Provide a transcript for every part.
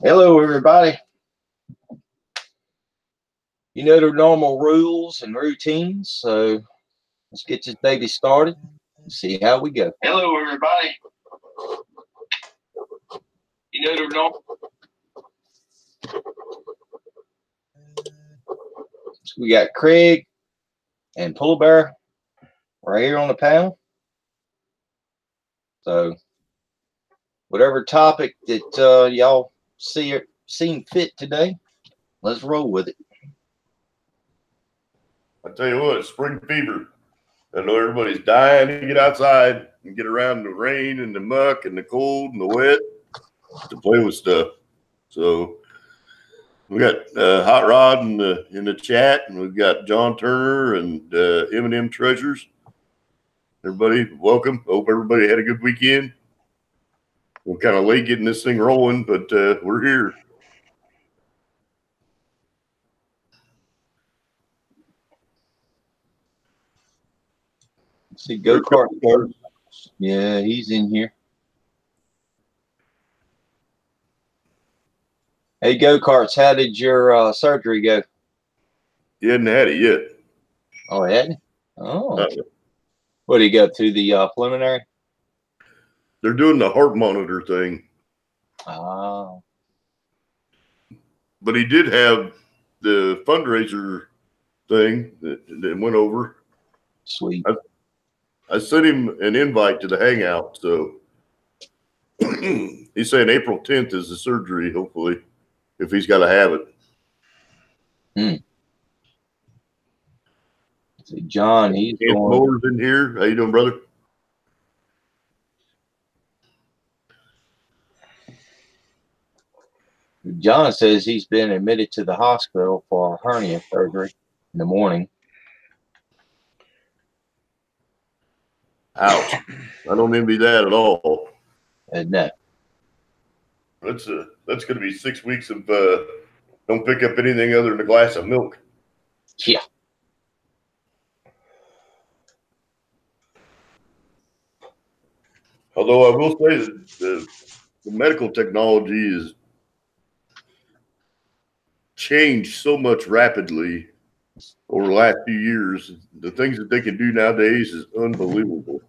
Hello, everybody. You know the normal rules and routines, so let's get this baby started and see how we go. Hello, everybody. You know the normal. So we got Craig and Pull Bear right here on the panel. So whatever topic that y'all seem fit today, let's roll with it. I tell you what, spring fever. I know everybody's dying to get outside and get around the rain and the muck and the cold and the wet to play with stuff. So we got Hot Rod in the chat, and we've got John Turner and M&M Treasures. Everybody, welcome. Hope everybody had a good weekend. We're kind of late getting this thing rolling, but we're here. See, go-kart. Yeah, he's in here. Hey, go-karts, how did your surgery go? You hadn't had it yet. Oh, it hadn't? Oh. What, did he go through the preliminary? They're doing the heart monitor thing. Oh. But he did have the fundraiser thing that went over. Sweet. I sent him an invite to the hangout, so he's saying April 10th is the surgery, hopefully, if he's got to have it. See, John, he's going. Mower's in here. How you doing, brother? John says he's been admitted to the hospital for hernia surgery in the morning. Ouch. I don't envy that at all. No. That's going to be 6 weeks of don't pick up anything other than a glass of milk. Yeah. Although I will say that the medical technology has changed so much rapidly over the last few years. The things that they can do nowadays is unbelievable.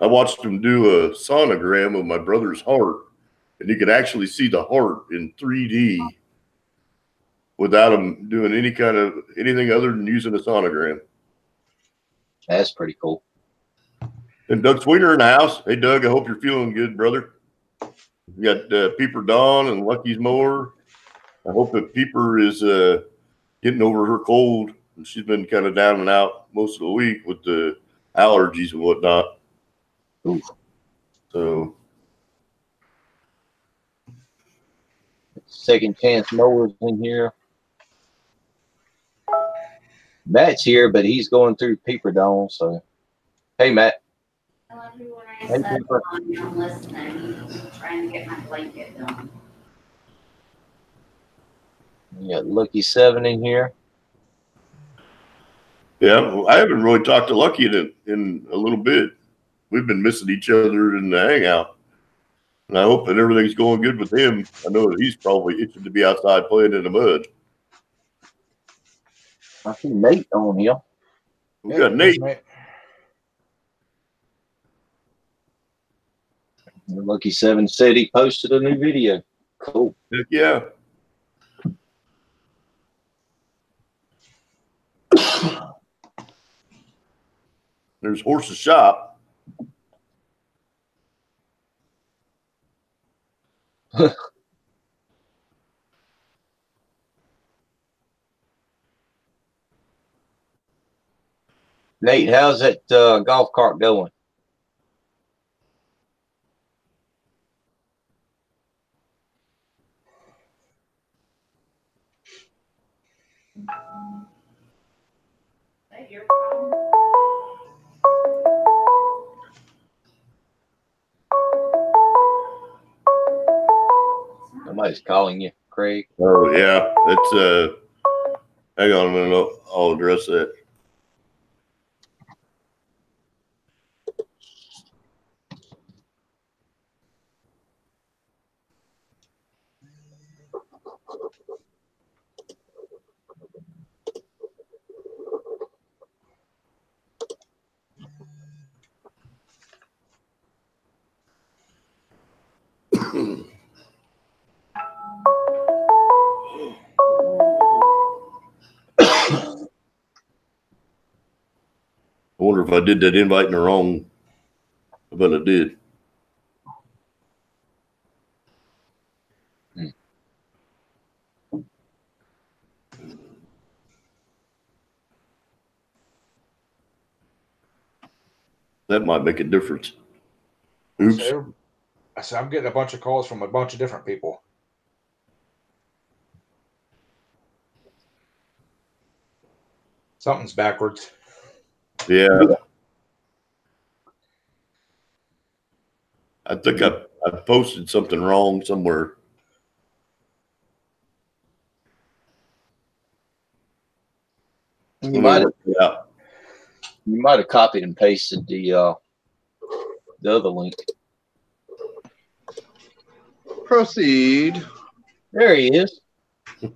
I watched them do a sonogram of my brother's heart, and you could actually see the heart in 3D without him doing anything other than using a sonogram. That's pretty cool. And Doug Sweeter in the house. Hey, Doug, I hope you're feeling good, brother. We got Peeper Dawn and Lucky's Mower. I hope that Peeper is getting over her cold. She's been kind of down and out most of the week with the allergies and whatnot. Ooh. So, Second Chance Mowers in here. Matt's here, but he's going through Peeper Dawn. So, hey, Matt. Hello, everyone. I'm listening. I'm trying to get my blanket done. We got Lucky 7 in here. Yeah, I haven't really talked to Lucky in a little bit. We've been missing each other in the hangout. And I hope that everything's going good with him. I know that he's probably itching to be outside playing in the mud. I see Nate on here. We got Nate. Lucky 7 said he posted a new video. Cool. Heck yeah. There's Horse's Shop. Nate, how's that golf cart going? Somebody's calling you, Craig. Oh yeah, it's hang on a minute, I'll address that. I wonder if I did that invite in the wrong. I bet I did. That might make a difference. Oops. So I'm getting a bunch of calls from a bunch of different people. Something's backwards. Yeah. I think I posted something wrong somewhere. You might have copied and pasted the other link. Proceed. There he is.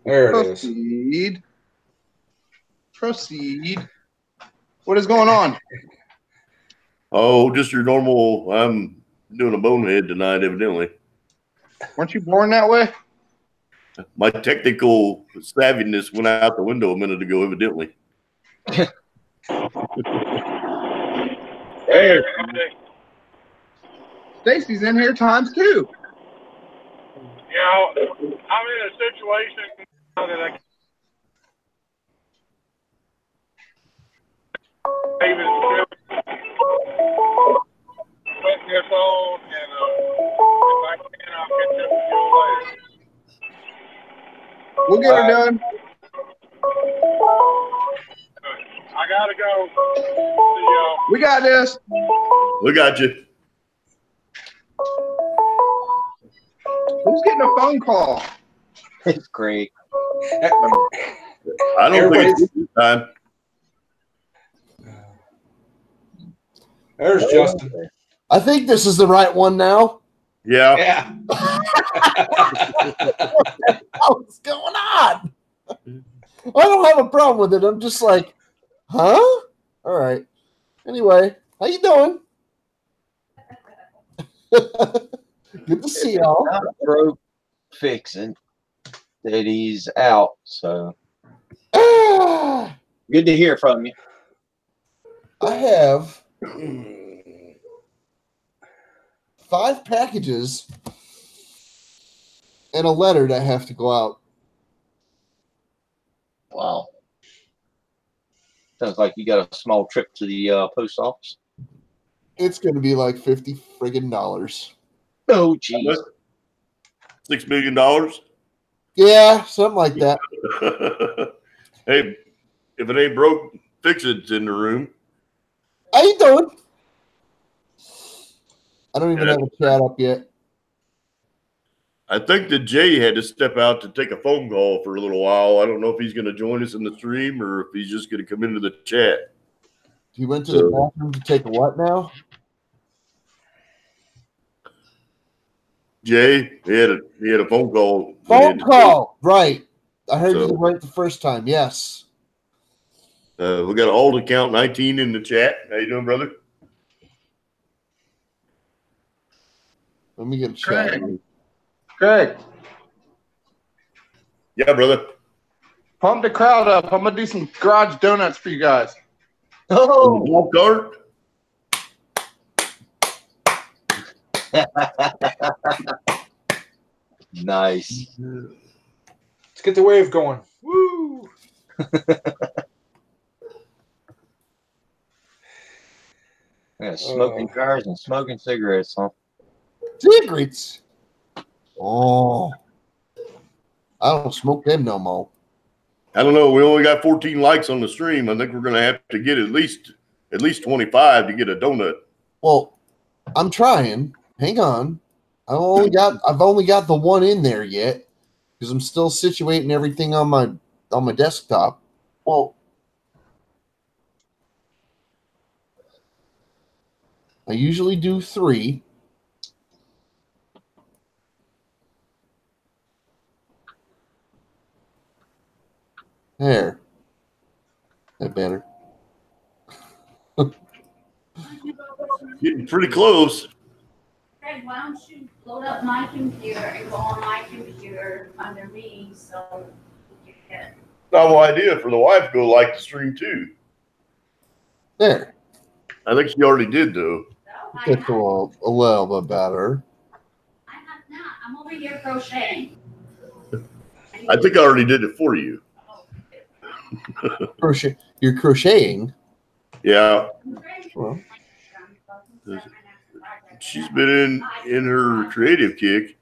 There it is. Proceed. Proceed. What is going on? Oh, just your normal. I'm doing a bonehead tonight, evidently. Weren't you born that way? My technical savviness went out the window a minute ago, evidently. Hey, Stacy's in here times two. You know, I'm in a situation now that I even putting this on, and if I can, I'll catch up with you later. We'll get her done. I gotta go. See y'all. We got this. We got you. Who's getting a phone call? it's great. I don't think it's this time. There's Justin. I think this is the right one now. Yeah. Yeah. What's going on? I don't have a problem with it. I'm just like, huh? All right. Anyway, how you doing? Good to see y'all. Not broke fixing that he's out. So good to hear from you. I have 5 packages and a letter that have to go out. Wow. Sounds like you got a small trip to the post office. It's going to be like $50 friggin'. Oh, geez. $6 million. Yeah, something like that. Hey, if it ain't broke, fix it. It's in the room. How you doing? I don't even have a chat up yet. I think that Jay had to step out to take a phone call for a little while. I don't know if he's going to join us in the stream or if he's just going to come into the chat. He went to the bathroom to take a what now? Jay, he had a phone call. Phone call, right. I heard you right the first time, yes. We got an old account 19 in the chat. How you doing, brother? Let me get a chat. Greg, Yeah, brother. pump the crowd up. I'm going to do some garage donuts for you guys. Oh, Walk cart. nice. Let's get the wave going. Woo! Yeah, smoking cars and smoking cigarettes, huh? Cigarettes? Oh. I don't smoke them no more. I don't know. We only got 14 likes on the stream. I think we're going to have to get at least 25 to get a donut. Well, I'm trying. Hang on. I've only got the one in there yet because I'm still situating everything on my desktop. Well, I usually do 3. There. That better. Getting pretty close. Craig, why don't you load up my computer and go on my computer under me so you can. Novel idea for the wife to go like the stream too. There. I think she already did though. No, I That's have, a little bit better. I have not. I'm over here crocheting. I think I already did it for you. Crochet. You're crocheting. Yeah, Well, she's been in her creative kick,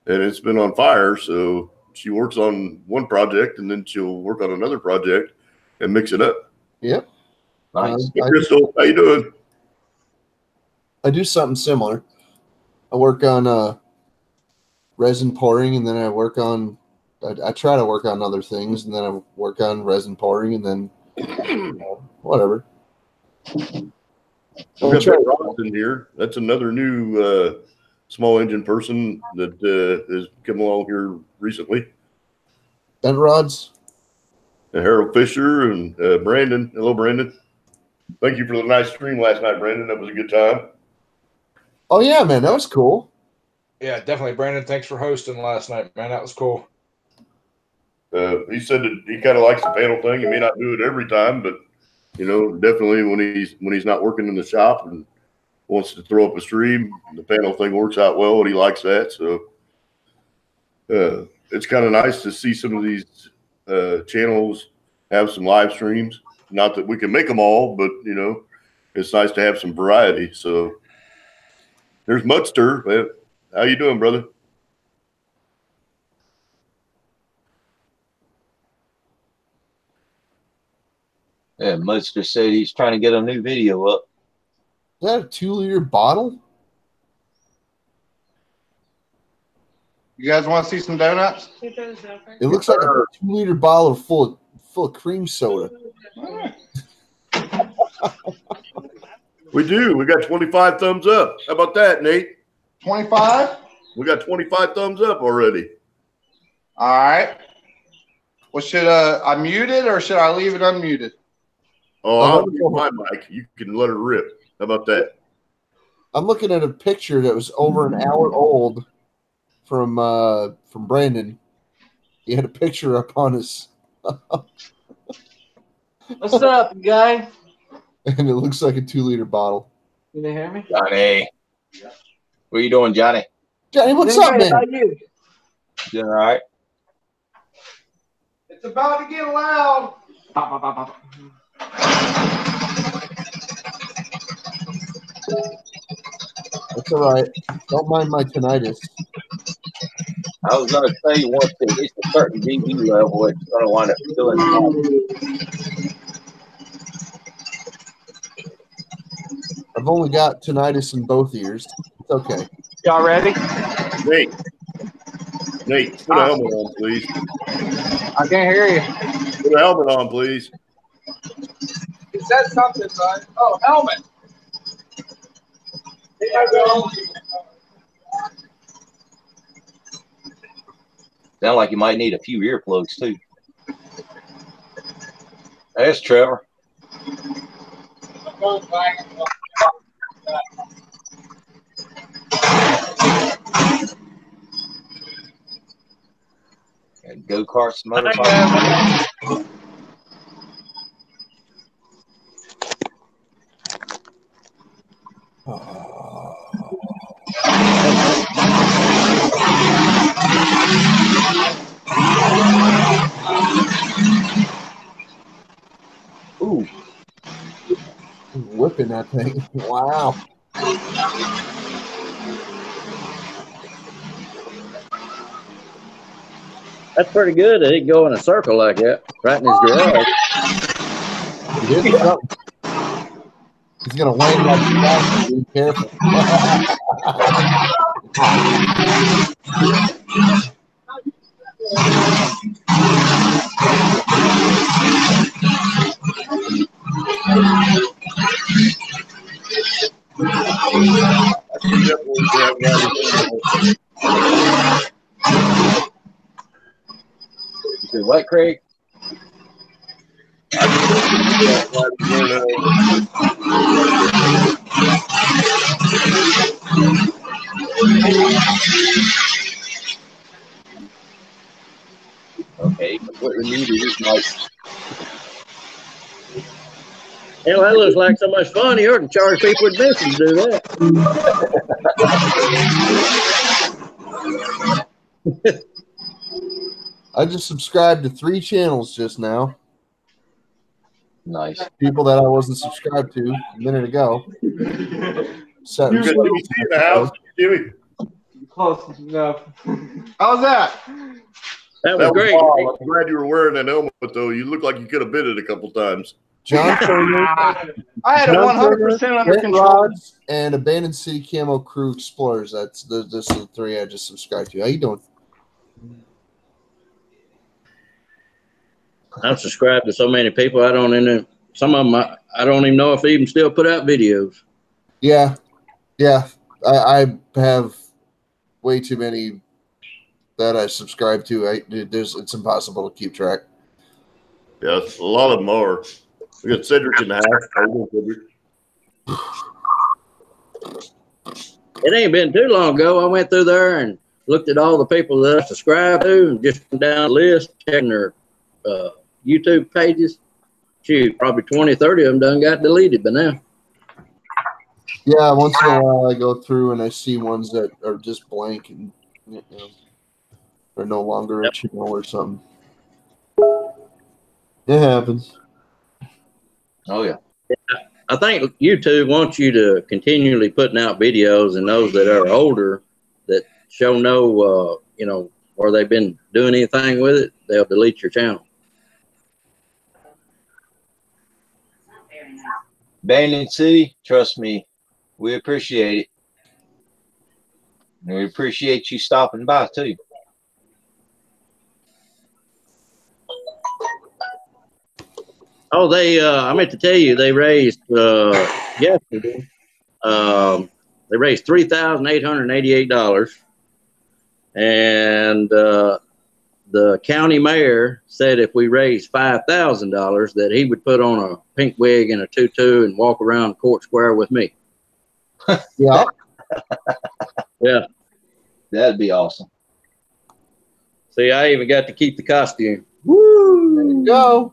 and it's been on fire. So she works on one project, and then she'll work on another project and mix it up. yep. Nice. Hey, Crystal, how you doing? I do something similar. I work on resin pouring, and then I work on. I try to work on other things, and then I work on resin pouring, and then whatever. We've got Ben Ross in here. That's another new small engine person that has come along here recently. Bent rods. And Harold Fisher and Brandon. Hello, Brandon. Thank you for the nice stream last night, Brandon. That was a good time. Oh yeah, man, that was cool. Yeah, definitely, Brandon. Thanks for hosting last night, man. That was cool. He said that he kind of likes the panel thing. He may not do it every time, but you know, definitely when he's not working in the shop and wants to throw up a stream, the panel thing works out well, and he likes that. So it's kind of nice to see some of these channels have some live streams. Not that we can make them all, but you know, it's nice to have some variety. So there's Mudster. How you doing, brother? Yeah, Mudster said he's trying to get a new video up. Is that a 2-liter bottle? You guys want to see some donuts? It looks like a 2-liter bottle full of cream soda. We do. We got 25 thumbs up. How about that, Nate? 25? We got 25 thumbs up already. All right. Well, should I mute it or should I leave it unmuted? Oh, I'll mute my mic. You can let her rip. How about that? I'm looking at a picture that was over an hour old from Brandon. He had a picture up on his What's up, guy? and it looks like a 2-liter bottle. Can you hear me? Johnny. What are you doing, Johnny? Johnny, what's Doing up, great. man? How you? You all right? It's about to get loud. Pop, pop, pop, pop. That's all right. Don't mind my tinnitus. I was going to say once it reaches a certain dB level, it's going to wind up killing you. I've only got tinnitus in both ears. It's okay. Y'all ready? Nate, put a helmet on, please. I can't hear you. Put a helmet on, please. It says something, bud. Oh, helmet. Here I go. Sound like you might need a few earplugs too. There's Trevor. And go-karts, motorcycles. Ooh. Whipping that thing. Wow. That's pretty good. They didn't go in a circle like that, right in his garage. He did something. He's going to land like that. Be careful. You said what, Craig? Hell, that looks like so much fun. You ought to charge people admission to do that. I just subscribed to 3 channels just now. Nice. People that I wasn't subscribed to a minute ago. So, You got Jimmy C in the house, Jimmy. Close enough. How's that? That was great. Wild. I'm glad you were wearing that helmet, though. You look like you could have bit it a couple times. John Turner, I had it John 100% under Bent control. Rods, and Abandoned City Camo Crew Explorers. That's the 3 I just subscribed to. How you doing? I'm subscribed to so many people. I don't even. Some of them I don't even know if they even still put out videos. Yeah. I have way too many that I subscribe to. It's impossible to keep track. Yeah, a lot of them are. We got Cedric in the house. It ain't been too long ago. I went through there and looked at all the people that I subscribed to and just went down the list, checking their YouTube pages. Shoot, probably 20, 30 of them done got deleted by now. Yeah, once in a while I go through and I see ones that are just blank and they're no longer a channel or something. It happens. Oh, yeah. I think YouTube wants you to continually putting out videos, and those that are older that show no, where they've been doing anything with it, they'll delete your channel. Not very nice. Abandoned City, trust me, we appreciate it. And we appreciate you stopping by, too. Oh, I meant to tell you, they raised, yesterday, they raised $3,888. And the county mayor said if we raised $5,000 that he would put on a pink wig and a tutu and walk around Court Square with me. Yeah. Yeah. That'd be awesome. See, I even got to keep the costume. Woo! There you go.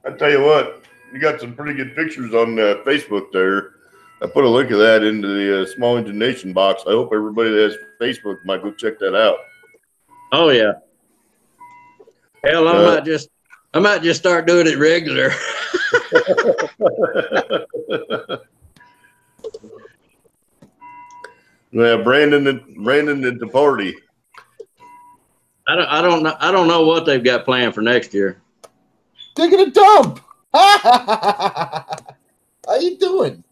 I tell you what, you got some pretty good pictures on Facebook there. I put a link of that into the Small Engine Nation box. I hope everybody that has Facebook might go check that out. Oh yeah. Hell, I might just start doing it regular. Yeah, Brandon at the party. I don't know what they've got planned for next year. Taking a dump. How you doing?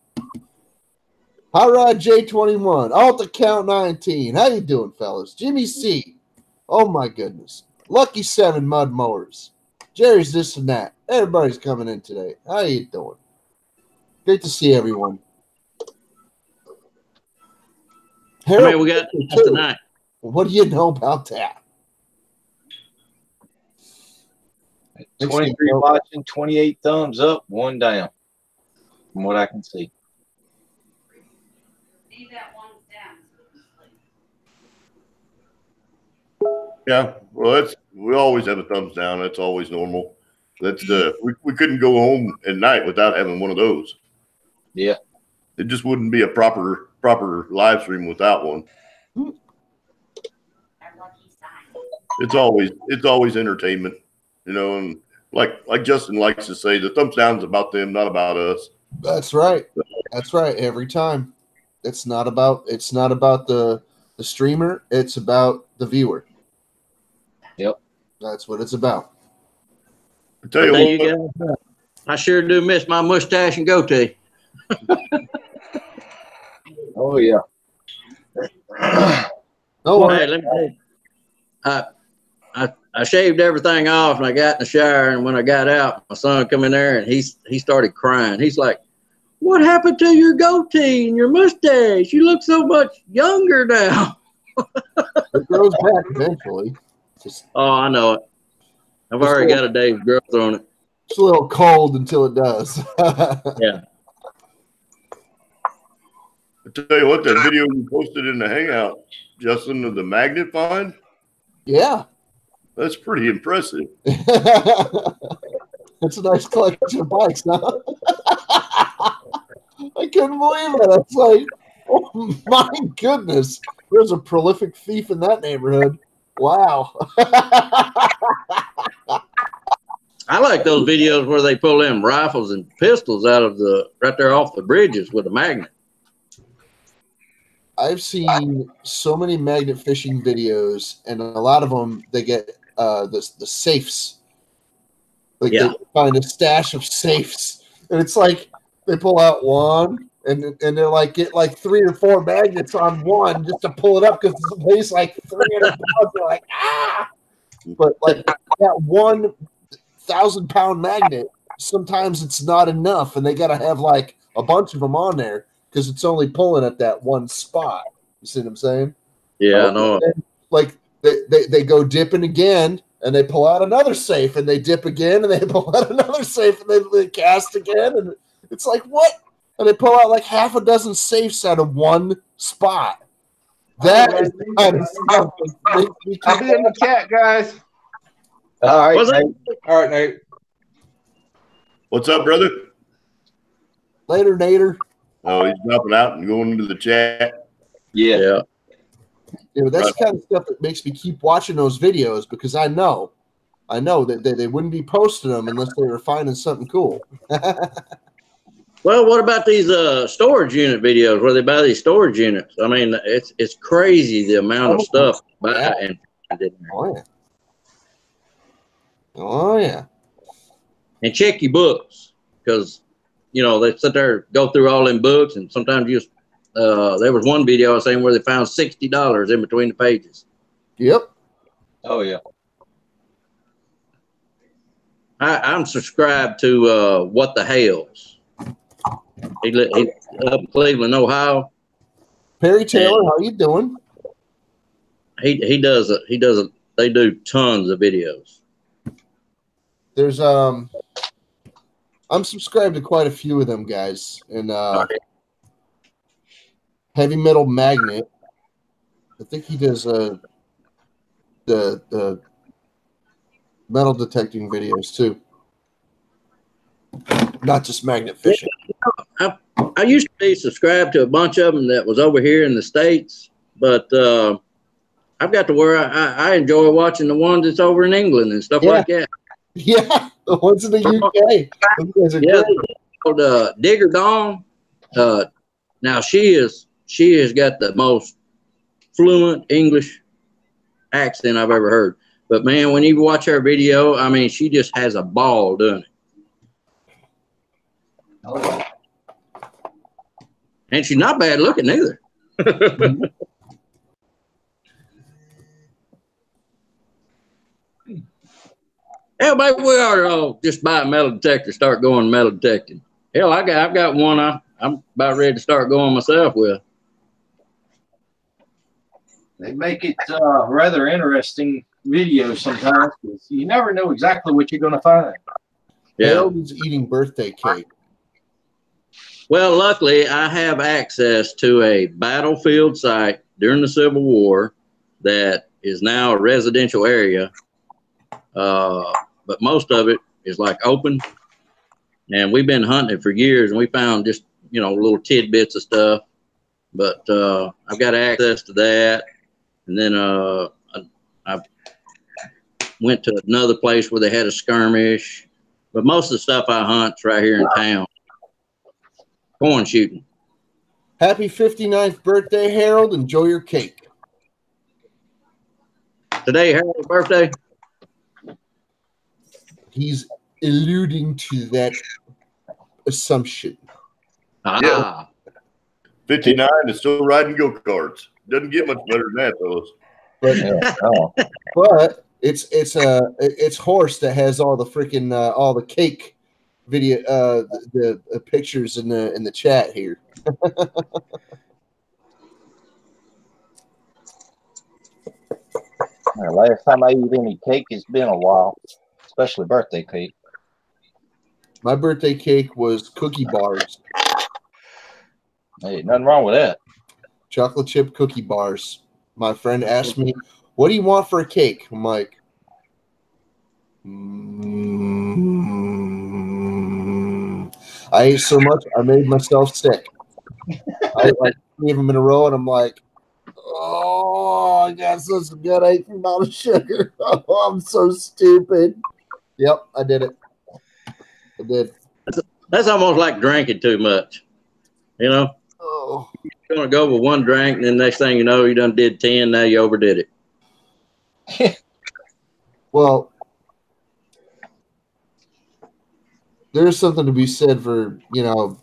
Hot Rod J21. Alta Count 19. How you doing, fellas? Jimmy C. Oh my goodness. Lucky 7 Mud Mowers. Jerry's this and that. Everybody's coming in today. How you doing? Great to see everyone. Harold, we got tonight. What do you know about that? 23 watching, 28 thumbs up, 1 down, from what I can see. Leave that one down. Yeah, well, we always have a thumbs down. That's always normal. That's we couldn't go home at night without having one of those. Yeah, it just wouldn't be a proper live stream without one. It's always entertainment, and like Justin likes to say, the thumbs down is about them, not about us. That's right. That's right. Every time, it's not about the streamer. It's about the viewer. Yep. That's what it's about. I tell you what, I sure do miss my mustache and goatee. Oh yeah. Oh, hey, let me tell you, I shaved everything off and I got in the shower, and when I got out, my son come in there and he started crying. He's like, "What happened to your goatee and your mustache? You look so much younger now." It grows back eventually. Oh, I know it. I've already got a day's growth on it. It's a little cold until it does. Yeah. I tell you what, that video you posted in the Hangout, Justin, of the magnet find. Yeah. That's pretty impressive. It's a nice collection of bikes, huh? I couldn't believe it. I was like, oh my goodness, there's a prolific thief in that neighborhood. Wow. I like those videos where they pull them rifles and pistols out of right there off the bridges with a magnet. I've seen so many magnet fishing videos, and a lot of them they get the safes. Like they find a stash of safes, and it's like they pull out one, and they're like get like 3 or 4 magnets on one just to pull it up because it weighs like 300 pounds. They're like but like that 1,000-pound magnet, sometimes it's not enough, and they got to have like a bunch of them on there because it's only pulling at that one spot. You see what I'm saying? Yeah, I know. Then, like they go dipping again. And they pull out another safe, and they dip again, and they pull out another safe, and they cast again, and it's like, what? And they pull out like half a dozen safes out of one spot. That is kind of stuff. I'll be in the chat, guys. All right, Nate. All right, Nate. What's up, brother? Later, Nader. Oh, he's dropping out and going into the chat. Yeah. You know, that's the kind of stuff that makes me keep watching those videos because I know that they wouldn't be posting them unless they were finding something cool. Well, what about these storage unit videos where they buy these storage units? I mean, it's crazy the amount of stuff. Oh yeah. And check your books because you know they sit there go through all them books, and sometimes you. There was one video I was saying where they found $60 in between the pages. Yep. Oh yeah. I'm subscribed to What the Hales. He up in Cleveland, Ohio. Perry Taylor, how you doing? He does they do tons of videos. There's I'm subscribed to quite a few of them guys, and Heavy Metal Magnet. I think he does the metal detecting videos too, not just magnet fishing. I used to be subscribed to a bunch of them that was over here in the States, but I've got to where I enjoy watching the ones that's over in England and stuff like that. Yeah, the ones in the UK. Those guys are great. Called Digger Dawn. Now she has got the most fluent English accent I've ever heard. But man, when you watch her video, I mean, she just has a ball doing it. And she's not bad looking either. Hell, maybe we ought to just buy a metal detector, start going metal detecting. Hell, I've got one I'm about ready to start going myself with. They make it rather interesting videos sometimes because you never know exactly what you're going to find. Yeah. Harold's eating birthday cake. Well, luckily, I have access to a battlefield site during the Civil War that is now a residential area. But most of it is like open. And we've been hunting it for years, and we found just, you know, little tidbits of stuff. But I've got access to that. And then I went to another place where they had a skirmish. But most of the stuff I hunt's right here in town. Corn shooting. Happy 59th birthday, Harold. Enjoy your cake. Today, Harold's birthday? He's alluding to that assumption. Yeah. 59 is still riding go-karts. Doesn't get much better than that, fellas. But it's Horse that has all the freaking all the cake video the pictures in the chat here. Last time I eat any cake, it's been a while, especially birthday cake. My birthday cake was cookie bars. Hey, nothing wrong with that. Chocolate chip cookie bars. My friend asked me, "What do you want for a cake?" I'm like, I ate so much, I made myself sick. I ate like 3 of them in a row, and I'm like, oh, I got such a good amount of sugar. Oh, I'm so stupid. Yep, I did it. I did. That's almost like drinking too much. You know? Oh. You're going to go with one drink, and then next thing you know, you done did 10, now you overdid it. Well, there's something to be said for, you know,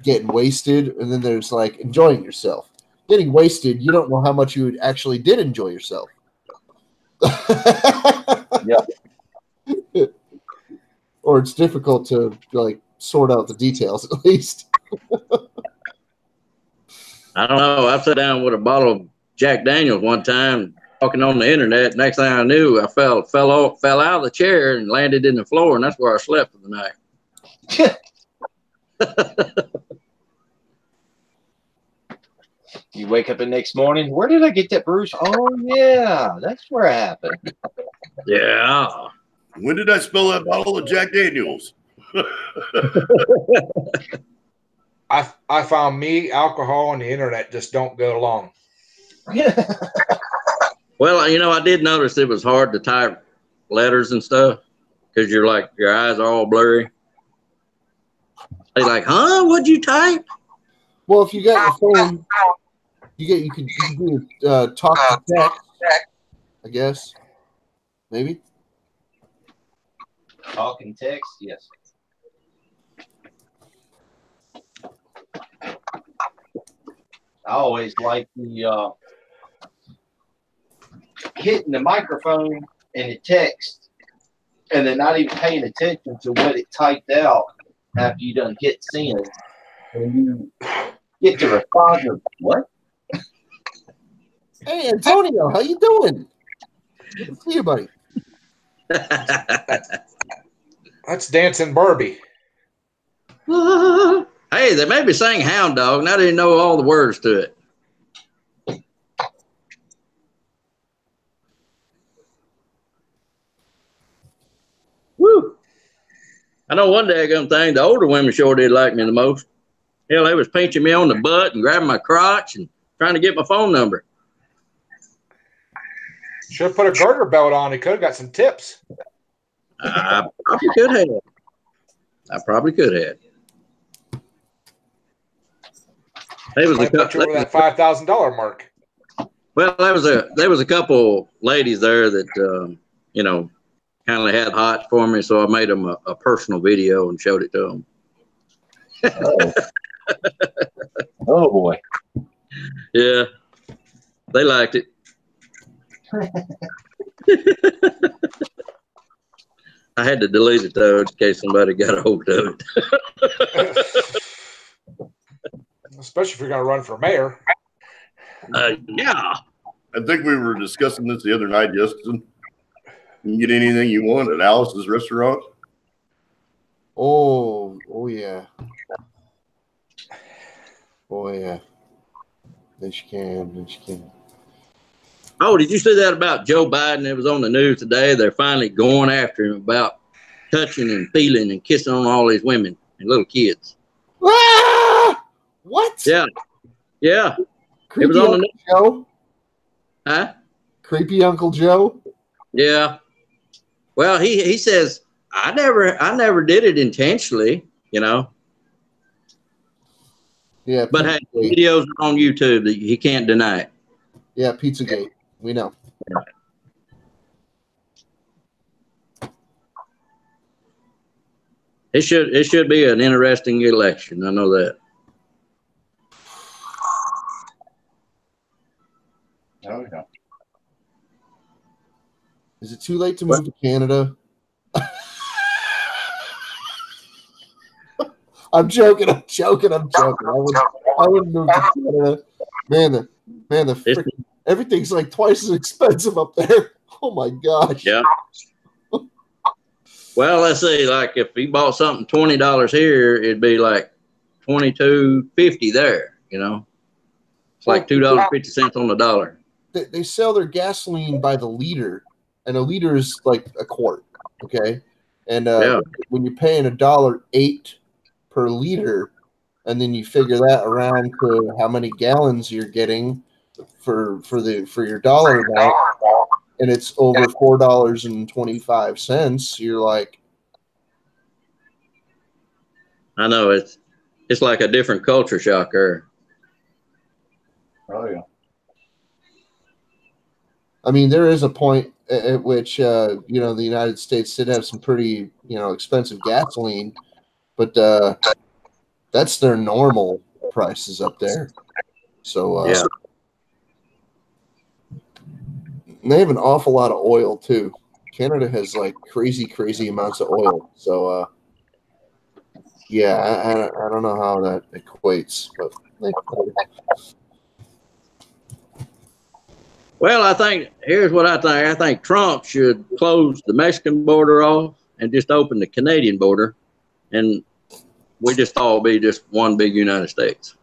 getting wasted, and then there's like enjoying yourself. Getting wasted, you don't know how much you actually did enjoy yourself. Yeah. Or it's difficult to like sort out the details at least. I don't know. I sat down with a bottle of Jack Daniels one time, talking on the internet. Next thing I knew, I fell out of the chair and landed in the floor, and that's where I slept for the night. You wake up the next morning. Where did I get that bruise? Oh yeah, that's where it happened. Yeah. When did I spill that bottle of Jack Daniels? I found me, alcohol, and the internet just don't go along. Well, you know, I did notice it was hard to type letters and stuff because your eyes are all blurry. They like, huh? What'd you type? Well, if you got your phone, you can do talk to text, I guess. Maybe. Talk and text, yes. I always like the hitting the microphone and the text, and then not even paying attention to what it typed out after you done hit send, and you get to respond to what? Hey, Antonio, how you doing? Good to see you, buddy. That's Dancing Barbie. Hey, they made me sing Hound Dog, and I didn't know all the words to it. Woo! I know one daggum thing, the older women sure did like me the most. Hell, they was pinching me on the butt and grabbing my crotch and trying to get my phone number. Should have put a garter belt on. He could have got some tips. I probably could have. There was a couple over that $5,000 mark. Well, there was a couple ladies there that you know, kind of had hots for me, so I made them a personal video and showed it to them. Oh, oh boy. Yeah, they liked it. I had to delete it though, in case somebody got a hold of it. Especially if you're going to run for mayor. Yeah. I think we were discussing this the other night, Justin. You can get anything you want at Alice's restaurant. Oh yeah. Oh yeah. Yes, you can. Yes, you can. Oh, did you see that about Joe Biden? It was on the news today. They're finally going after him about touching and feeling and kissing on all these women and little kids. Ah! What? Yeah. Yeah. Creepy it was on Uncle the news. Joe? Huh? Creepy Uncle Joe? Yeah. Well, he says, I never did it intentionally, you know. Yeah. But hey, videos are on YouTube that he can't deny it. Yeah, Pizzagate. We know. It should be an interesting election. I know that. Oh yeah. Is it too late to move to Canada? I'm joking. I wouldn't move to Canada. Man, everything's like twice as expensive up there. Oh my gosh. Yeah. Well, let's see. Like if he bought something $20 here, it'd be like $22.50 there. You know, it's like $2.50 on the dollar. They sell their gasoline by the liter, and a liter is like a quart. Okay, and Yeah. when you're paying $1.08 per liter, and then you figure that around to how many gallons you're getting for your dollar amount, and it's over $4.25. You're like, I know it's like a different culture shock there. Oh yeah. I mean, there is a point at which the United States did have some pretty expensive gasoline, but that's their normal prices up there. So Yeah. and they have an awful lot of oil too. Canada has like crazy amounts of oil. So yeah, I don't know how that equates, but Well, I think here's what I think. I think Trump should close the Mexican border off and just open the Canadian border, and we just all be just one big United States.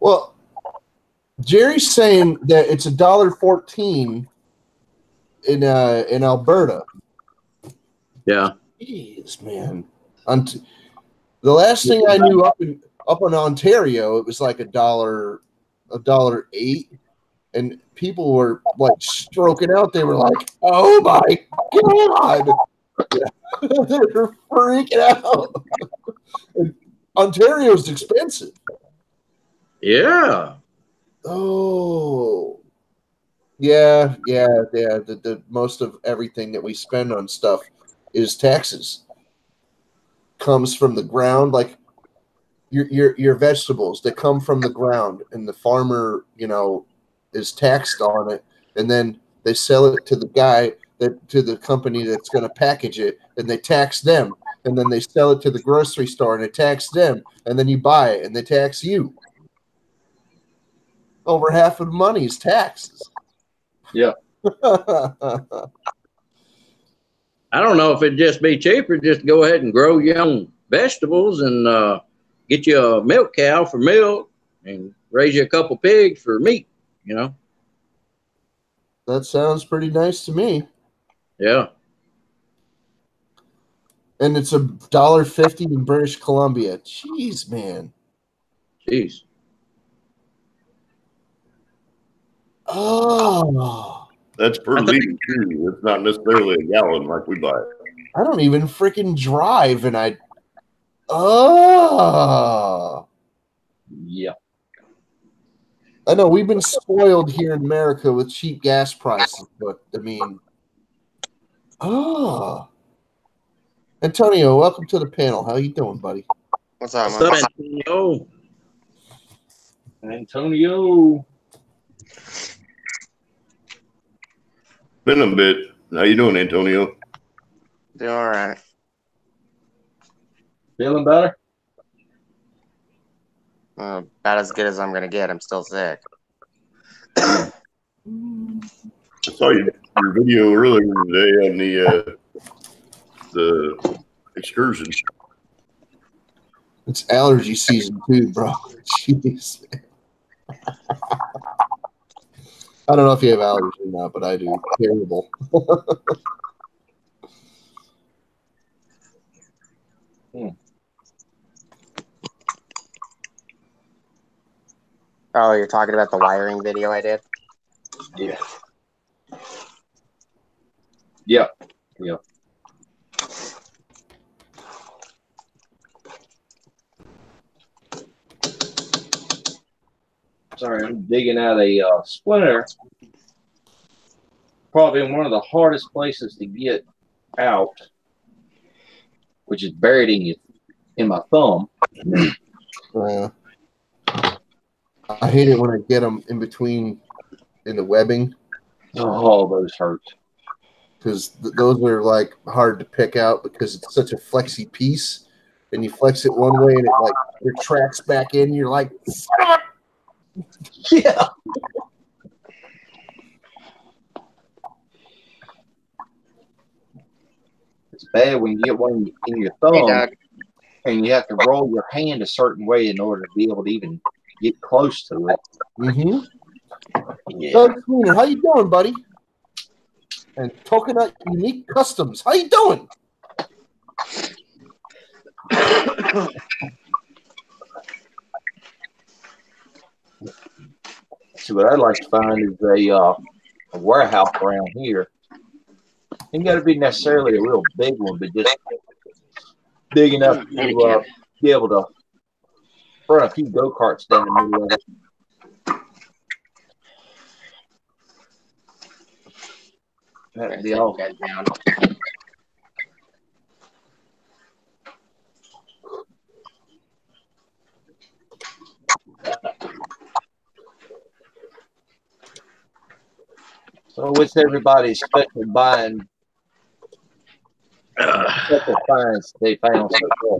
well, Jerry's saying that it's $1.14 in Alberta. Yeah. Jeez, man. The last thing I knew up in Ontario, it was like $1.08, and people were like stroking out. They were like, "Oh my god!" They were freaking out. Ontario's expensive. Yeah. Oh, yeah. The most of everything that we spend on stuff is taxes. Comes from the ground, like your vegetables that come from the ground, and the farmer, is taxed on it, and then they sell it to the guy to the company that's going to package it, and they tax them, and then they sell it to the grocery store and they tax them, and then you buy it and they tax you. Over half of the money is taxes. Yeah. I don't know if it'd just be cheaper just to go ahead and grow your own vegetables and get you a milk cow for milk and raise you a couple pigs for meat, That sounds pretty nice to me. Yeah. And it's $1.50 in British Columbia. Jeez, man. Jeez. Oh. That's per liter too. It's not necessarily a gallon like we buy it. I don't even freaking drive, and oh. Yeah. I know we've been spoiled here in America with cheap gas prices, but I mean, Antonio, welcome to the panel. How you doing, buddy? What's up, What's man? up, Antonio? Antonio. Been a bit. How you doing, Antonio? Doing all right. Feeling better? About as good as I'm gonna get. I'm still sick. I saw your video earlier today on the excursion. It's allergy season too, bro. Jeez. I don't know if you have allergies or not, but I do. Terrible. Oh, you're talking about the wiring video I did? Yeah. Yeah. Yeah. Sorry, I'm digging out a splinter. Probably one of the hardest places to get out, which is buried in my thumb. I hate it when I get them in between in the webbing. Oh, those hurt. Because those are like hard to pick out because it's such a flexy piece, and you flex it one way and it like retracts back in. You're like, yeah. It's bad when you get one in your thumb and you have to roll your hand a certain way in order to be able to even get close to it. Mm-hmm. Yeah. Doug Sweeney, how you doing, buddy? and Coconut Unique Customs. How you doing? So what I'd like to find is a warehouse around here. Ain't got to be necessarily a real big one, but just big enough to be able to run a few go-karts down the middle of it. That'd be all. So what's everybody's special buying? Special finds they found so far.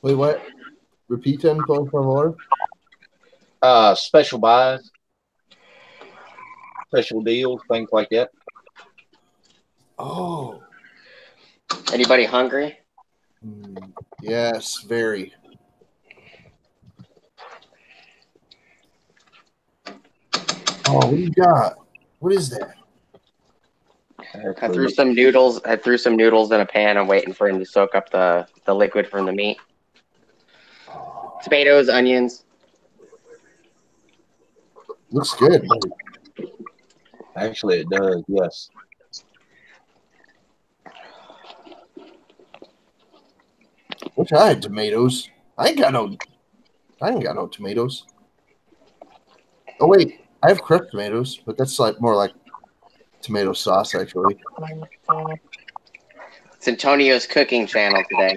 Wait, what? Repeat 10 points for more. Special buys, special deals, things like that. Oh. Anybody hungry? Yes, very. Oh, what do you got? What is that? I threw some noodles. I threw some noodles in a pan. I'm waiting for him to soak up the liquid from the meat. Tomatoes, onions. Looks good. Actually, it does. Yes. Wish I had tomatoes. I ain't got no tomatoes. Oh wait, I have crushed tomatoes, but that's like more like tomato sauce actually. It's Antonio's cooking channel today.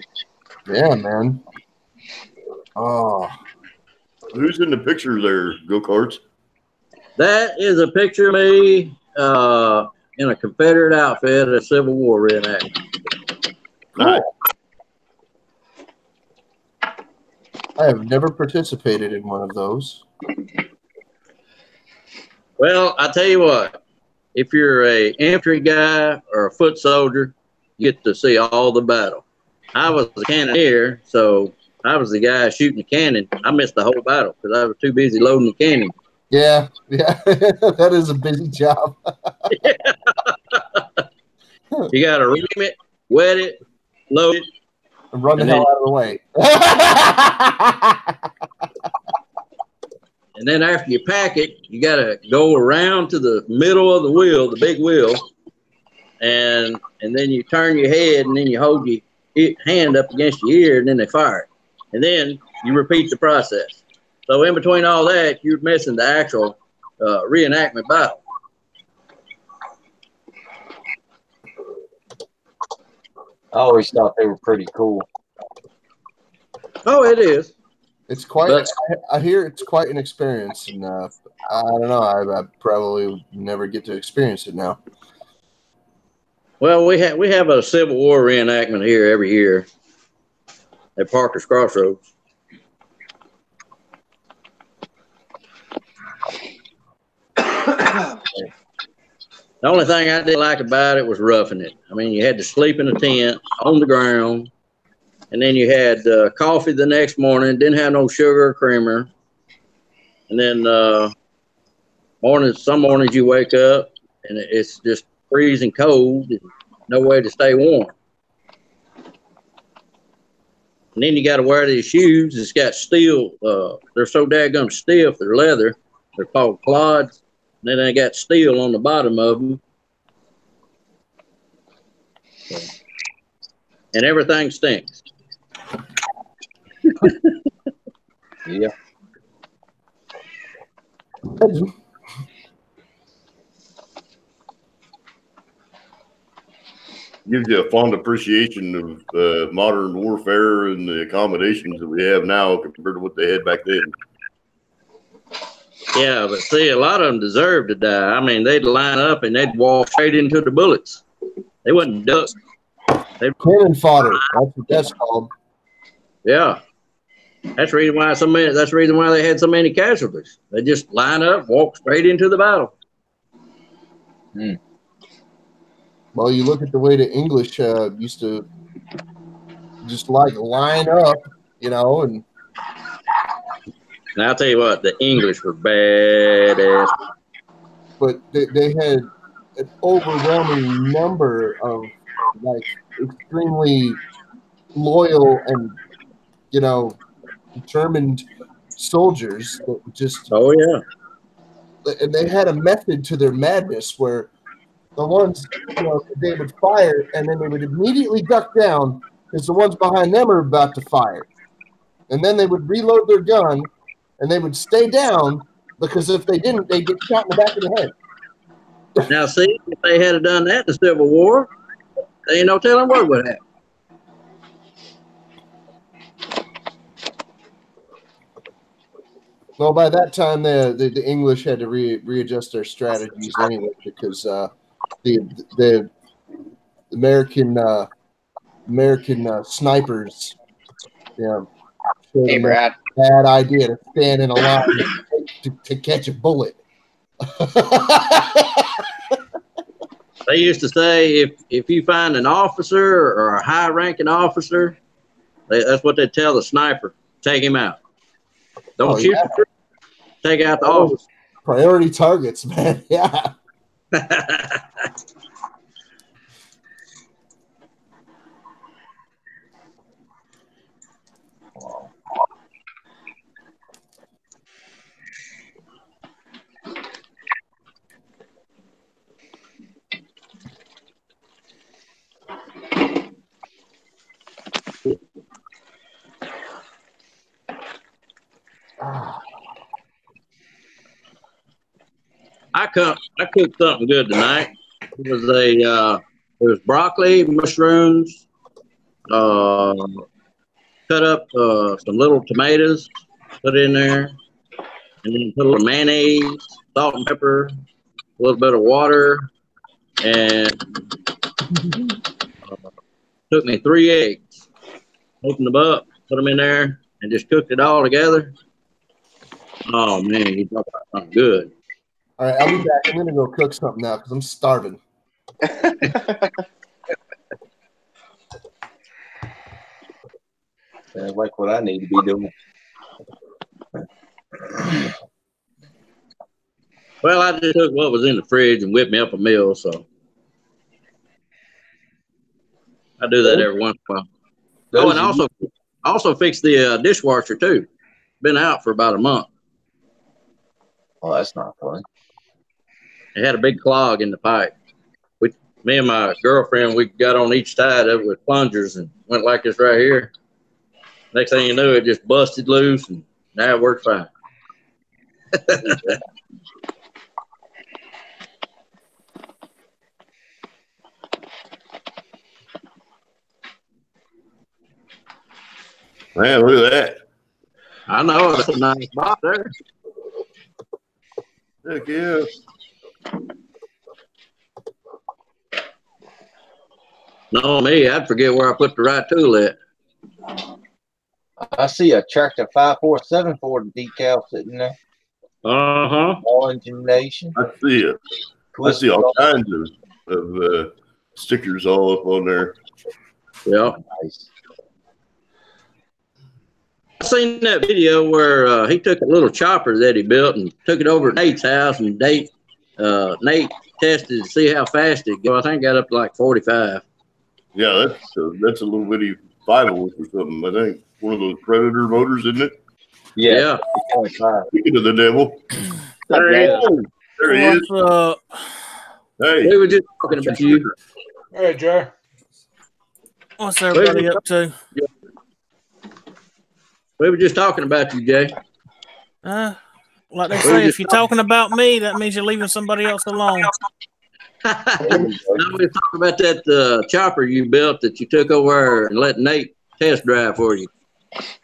Yeah, man. Oh. Who's in the picture there, go-karts? That is a picture of me in a Confederate outfit at a Civil War reenactment. Nice. I have never participated in one of those. Well, I tell you what, if you're a infantry guy or a foot soldier, you get to see all the battle. I was a cannoneer, so I was the guy shooting the cannon. I missed the whole battle because I was too busy loading the cannon. Yeah, that is a busy job. You got to ream it, wet it, load it, and run the hell out of the way. And then after you pack it, you got to go around to the middle of the wheel, the big wheel, and then you turn your head, and then you hold your hand up against your ear, and then they fire it. And then you repeat the process. So in between all that, you're missing the actual reenactment battle. I always thought they were pretty cool. Oh, it is. It's quite. I hear it's quite an experience, and I don't know. I probably would never get to experience it now. Well, we have a Civil War reenactment here every year at Parker's Crossroads. The only thing I didn't like about it was roughing it. I mean, you had to sleep in a tent on the ground, and then you had coffee the next morning, didn't have no sugar or creamer. And then some mornings you wake up, and it's just freezing cold and no way to stay warm. And then you got to wear these shoes. It's got steel. They're so daggum stiff. They're leather. They're called clods. And then they got steel on the bottom of them. And everything stinks. Yeah. Gives you a fond appreciation of modern warfare and the accommodations that we have now compared to what they had back then. Yeah, but see, a lot of them deserve to die. I mean, they'd line up and they'd walk straight into the bullets. They wouldn't duck. Cannon fodder. That's what that's called. Yeah, that's the reason why That's the reason why they had so many casualties. They just line up, walk straight into the battle. Hmm. Well, you look at the way the English used to just like line up, and Now I'll tell you what, the English were badass. But they had an overwhelming number of like extremely loyal and determined soldiers that just and they had a method to their madness where the ones they would fire and then they would immediately duck down because the ones behind them are about to fire, and then they would reload their gun and they would stay down because if they didn't, they'd get shot in the back of the head. Now, see, if they had done that in the Civil War, there ain't no telling what would happen. Well, by that time, the English had to readjust their strategies anyway because the American snipers, Hey, Brad. bad idea to stand in a line to catch a bullet. They used to say if you find an officer or a high-ranking officer, that's what they tell the sniper: take him out. Don't shoot. Yeah. Take out the officer. Priority targets, man. Yeah. I cooked something good tonight. It was broccoli, mushrooms, cut up some little tomatoes, put in there, and then put a little mayonnaise, salt and pepper, a little bit of water, and took me 3 eggs. Opened them up, put them in there, and just cooked it all together. Oh man, you talk about something good. All right, I'll be back. I'm gonna go cook something now because I'm starving. Sounds like what I need to be doing. Well, I just took what was in the fridge and whipped me up a meal, so I do that every once in a while. Oh, and also fixed the dishwasher too. Been out for about a month. Well, that's not fun. It had a big clog in the pipe. Me and my girlfriend, we got on each side of it with plungers and went like this right here. Next thing you knew, it just busted loose, and now it worked fine. Man, look at that. I know, that's a nice spot there. Heck yeah. No, me, I'd forget where I put the right tool at. I see a Tractor 5474 decal sitting there. Uh-huh. Orange Nation. I see it. I see all kinds of stickers all up on there. Yeah. Nice. I seen that video where he took a little chopper that he built and took it over to Nate's house, and Nate tested to see how fast it go. I think it got up to like 45. Yeah, that's a little bitty 5-volt or something. I think one of those Predator motors, isn't it? Yeah. Speaking of the devil, there he is. What's up? Hey, we were just talking about you. Hey, Jay. What's everybody up to? We were just talking about you, Jay. Like they say, if you're talking about me, that means you're leaving somebody else alone. No, we talking about that chopper you built that you took over and let Nate test drive for you.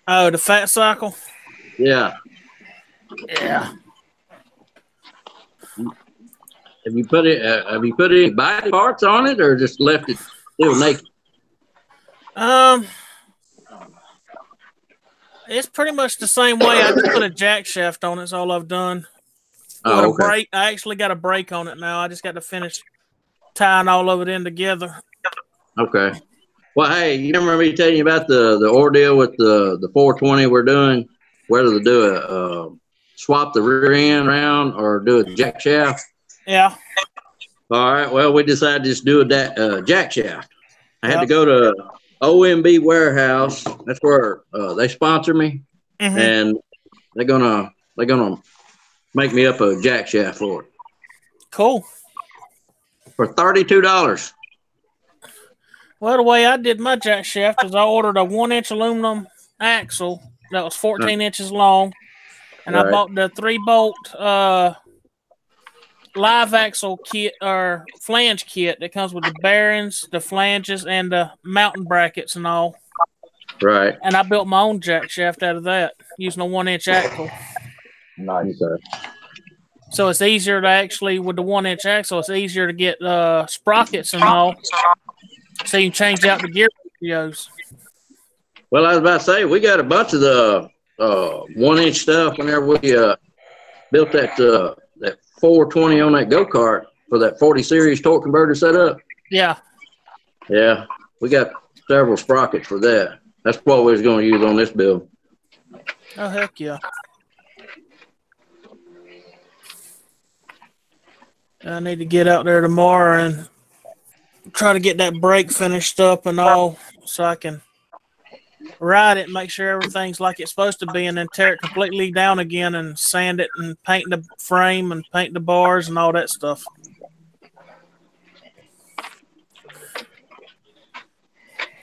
Oh, the Fat Cycle? Yeah. Yeah. Have you put any body parts on it, or just left it still naked? It's pretty much the same way. I just put a jack shaft on it. That's all I've done. Oh, okay. A brake. I actually got a brake on it now. I just got to finish tying all of it in together. Okay. Well, hey, you remember me telling you about the ordeal with the 420 we're doing? whether to do a swap the rear end around or do a jack shaft. Yeah. All right. Well, we decided to just do a jack shaft. I had to go to OMB Warehouse. That's where they sponsor me, and they're gonna make me up a jack shaft for it. Cool. For $32. Well, the way I did my jack shaft is I ordered a 1-inch aluminum axle that was 14 inches long, and I bought the 3-bolt live axle kit or flange kit that comes with the bearings, the flanges, and the mounting brackets and all. Right. And I built my own jack shaft out of that using a 1-inch axle. Nice. So it's easier to actually, with the 1-inch axle, it's easier to get sprockets and all. So you can change out the gear ratios. Well, I was about to say, we got a bunch of the 1-inch stuff whenever we built that 420 on that go-kart for that 40 series torque converter setup. Yeah. Yeah. We got several sprockets for that. That's what we was going to use on this build. Oh, heck yeah. I need to get out there tomorrow and try to get that brake finished up and all so I can ride it and make sure everything's like it's supposed to be, and then tear it completely down again and sand it and paint the frame and paint the bars and all that stuff.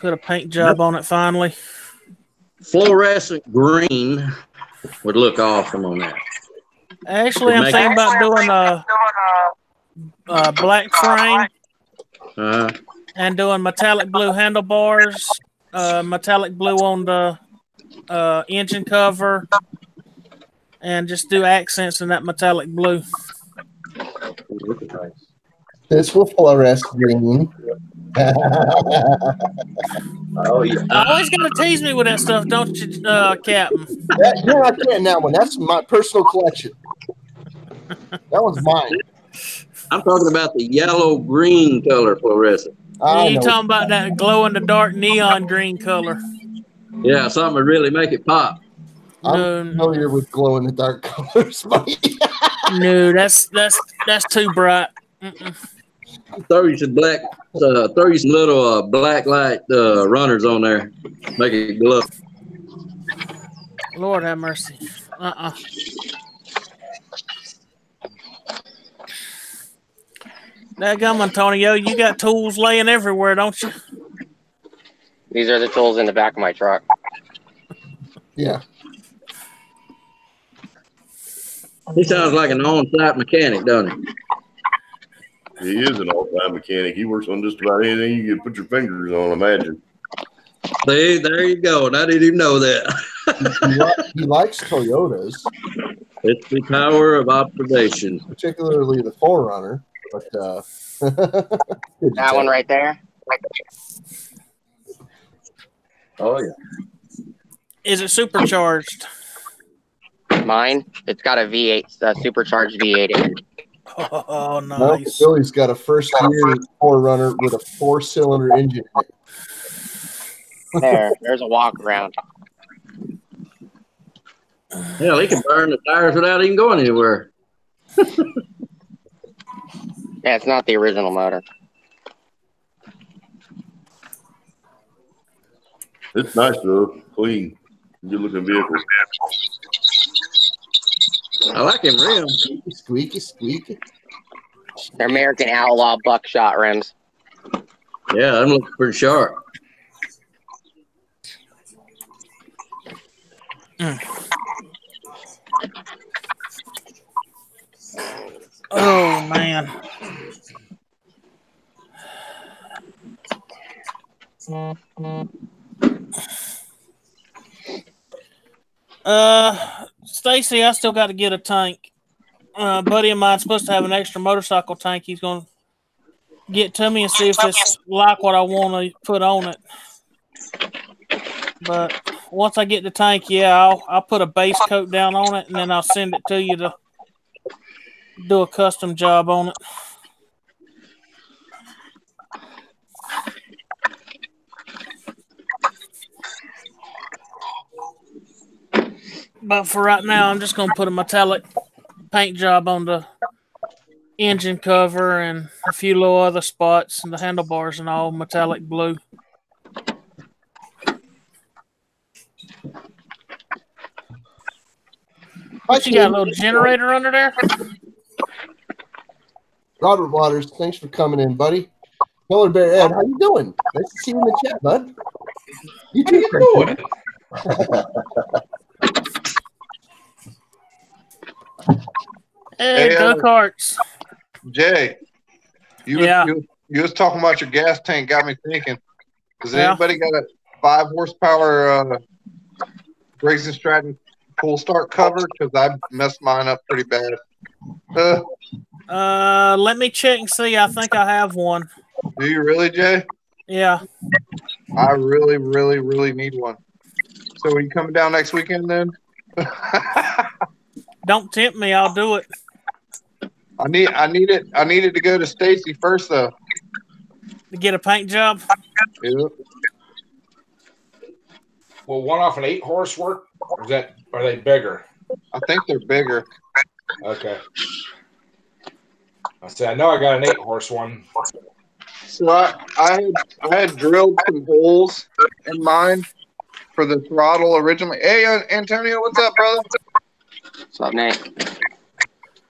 Put a paint job on it finally. Fluorescent green would look awesome on that. Actually, I'm thinking about doing a black frame and doing metallic blue handlebars, metallic blue on the engine cover, and just do accents in that metallic blue. This will fluoresce green. Oh, yeah. I always got to tease me with that stuff, don't you, Captain? You're not getting that one. That's my personal collection. That one's mine. I'm talking about the yellow-green color fluorescent. You talking about that glow-in-the-dark neon green color. Yeah, something would really make it pop. I'm familiar with glow-in-the-dark colors, buddy. No, that's too bright. Throw you some little black light runners on there. Make it glow. Lord have mercy. Dadgum, Antonio, you got tools laying everywhere, don't you? These are the tools in the back of my truck. Yeah. He sounds like an on-site mechanic, doesn't he? He is an all-time mechanic. He works on just about anything you can put your fingers on, imagine. See, there you go. And I didn't even know that. He likes Toyotas. It's the power of observation. Particularly the 4Runner. But that one right there. Oh, yeah. Is it supercharged? Mine? It's got a V8, a supercharged V8 in it. Oh, nice. No, Billy's got a first-year 4Runner with a 4-cylinder engine. There's a walk around. Hell, he can burn the tires without even going anywhere. Yeah, it's not the original motor. It's nice though, clean, good looking vehicle. I like him rims. Squeaky, squeaky. They're American Outlaw buckshot rims. Yeah, them look pretty sharp. Oh, man. Stacy, I still got to get a tank. A buddy of mine's supposed to have an extra motorcycle tank. He's going to get to me and see if it's like what I want to put on it. But once I get the tank, yeah, I'll put a base coat down on it, and then I'll send it to you to do a custom job on it. But for right now, I'm just going to put a metallic paint job on the engine cover and a few little other spots and the handlebars and all metallic blue. What, you got a little generator under there? Robert Waters, thanks for coming in, buddy. Polar Bear Ed, how you doing? Nice to see you in the chat, bud. You too. Doing? Hey, go-karts. Jay, you was talking about your gas tank, got me thinking. Does anybody got a 5 horsepower Grayson Stratton full start cover? Because I messed mine up pretty bad. Let me check and see. I think I have one. Do you really, Jay? Yeah. I really, really, really need one. So are you coming down next weekend then? Don't tempt me. I'll do it. I needed to go to Stacy first though. To get a paint job? Yeah. Will one off an 8 horse work? Or are they bigger? I think they're bigger. Okay. I know I got an 8 horse one. So I had drilled some holes in mine for the throttle originally. Hey, Antonio, what's up, brother? What's up, Nate?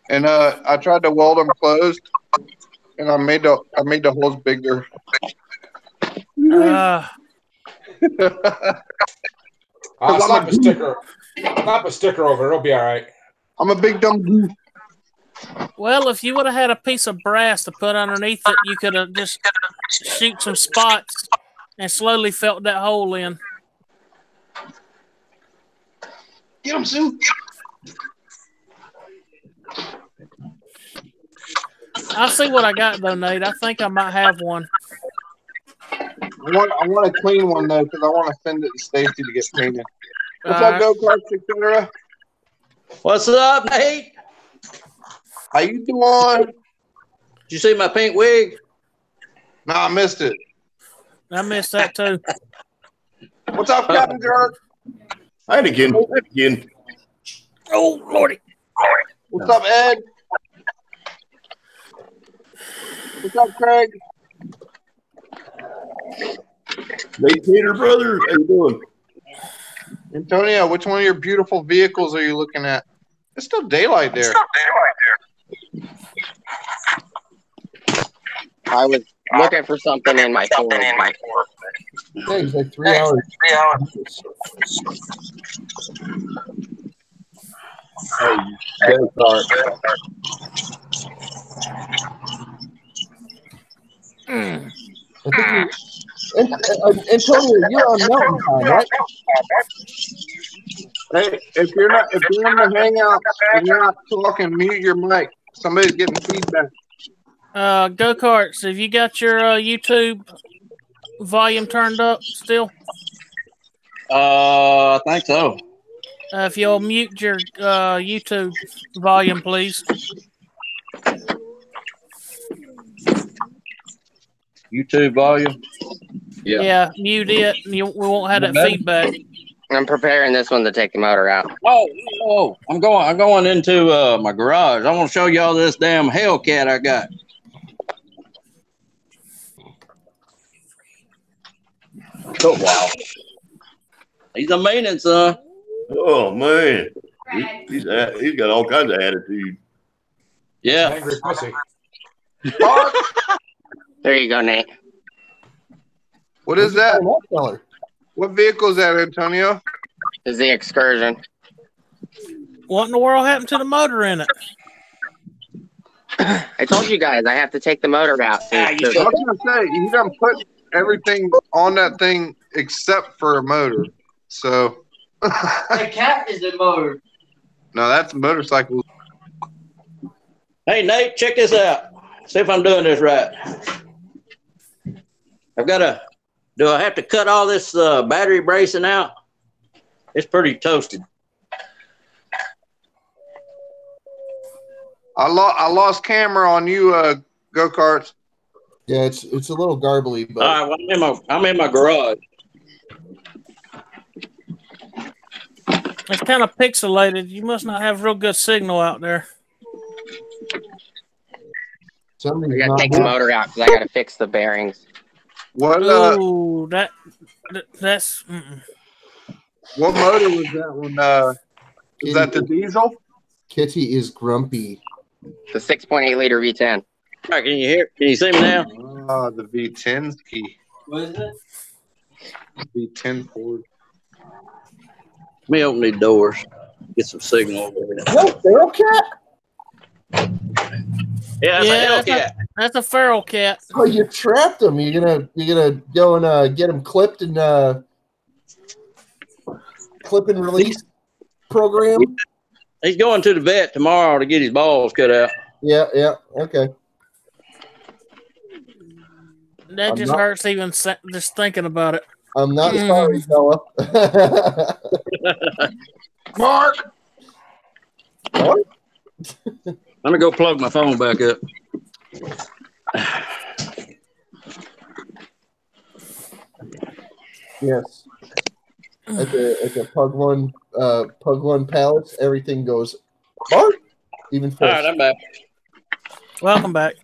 And I tried to weld them closed, and I made the holes bigger. I'll slap a sticker. Slap a sticker over it. It'll be all right. I'm a big dumb goof. Well, if you would have had a piece of brass to put underneath it, you could have just shoot some spots and slowly felt that hole in. Get him, Sue. I'll see what I got though, Nate. I think I might have one. I want a clean one though, because I want to send it to Stacy to get painted. What's up, go-karts, etc.? What's up, Nate? How you doing? Did you see my pink wig? No, I missed it. I missed that too. What's up, Captain Jerk? Hi again. Oh, Lordy. What's up, Ed? What's up, Craig? Nate Peter, brother. How you doing? Antonio, which one of your beautiful vehicles are you looking at? It's still daylight there. I was looking for something in my phone. Yeah, it's like 3 hours. I think Antonio, you're on Mountain Time, right? Hey, if you're in the hangout and you're not talking, mute your mic. Somebody's getting feedback. Go-karts, have you got your YouTube volume turned up still? I think so. If you'll mute your YouTube volume, please. YouTube volume? Yeah, mute it. We won't have that feedback. I'm preparing this one to take the motor out. Oh, I'm going into my garage. I want to show y'all this damn Hellcat I got. Oh, wow. He's a maintenance, son. Oh, man. He's got all kinds of attitude. Yeah. Angry pussy. There you go, Nate. What is that? What vehicle is that, Antonio? Is the Excursion. What in the world happened to the motor in it? I told you guys I have to take the motor out. I was gonna say you done put everything on that thing except for a motor. So the cat is a motor. No, that's a motorcycle. Hey, Nate, check this out. See if I'm doing this right. Do I have to cut all this battery bracing out? It's pretty toasted. I lost camera on you, go-karts. Yeah, it's a little garbly, but all right, well, I'm in my garage. It's kind of pixelated. You must not have real good signal out there. I gotta take the motor out because I gotta fix the bearings. What? Ooh, that's. What motor was that one? Is that the diesel? Kitty is grumpy. The 6.8 liter V10. Right, can you hear? Can you see me now? The V10 key. What is it? V10 Ford. Let me open these doors. Get some signal over here. What, feral cat? Yeah, that's a Hellcat. That's a feral cat. Oh, you trapped him. You're gonna go and get him clipped and clip and release program. He's going to the vet tomorrow to get his balls cut out. Yeah, okay. That just hurts even just thinking about it. I'm not sorry, fella. Mark! What? Let me go plug my phone back up. Yes. At the Pug One Palace, everything goes Mark. Even all right, I'm back. Welcome back.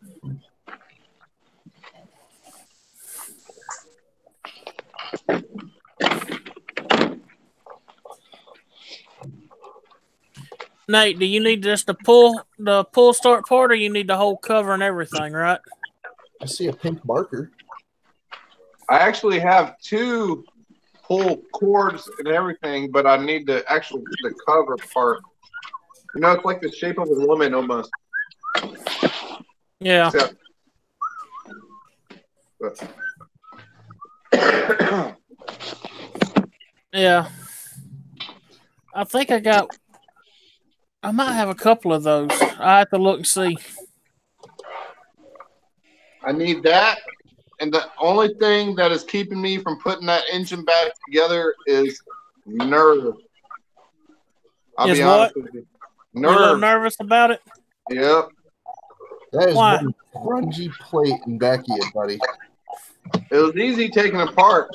Nate, do you need just the pull start part, or you need the whole cover and everything, right? I see a pink marker. I actually have two pull cords and everything, but I need the cover part. You know, it's like the shape of a woman almost. Yeah. Yeah. I think I might have a couple of those. I have to look and see. I need that, and the only thing that is keeping me from putting that engine back together is nerve. I'll be honest with you. You're a little nervous about it? Yep. That is Why? one grungy plate and back of you, buddy. It was easy taking apart.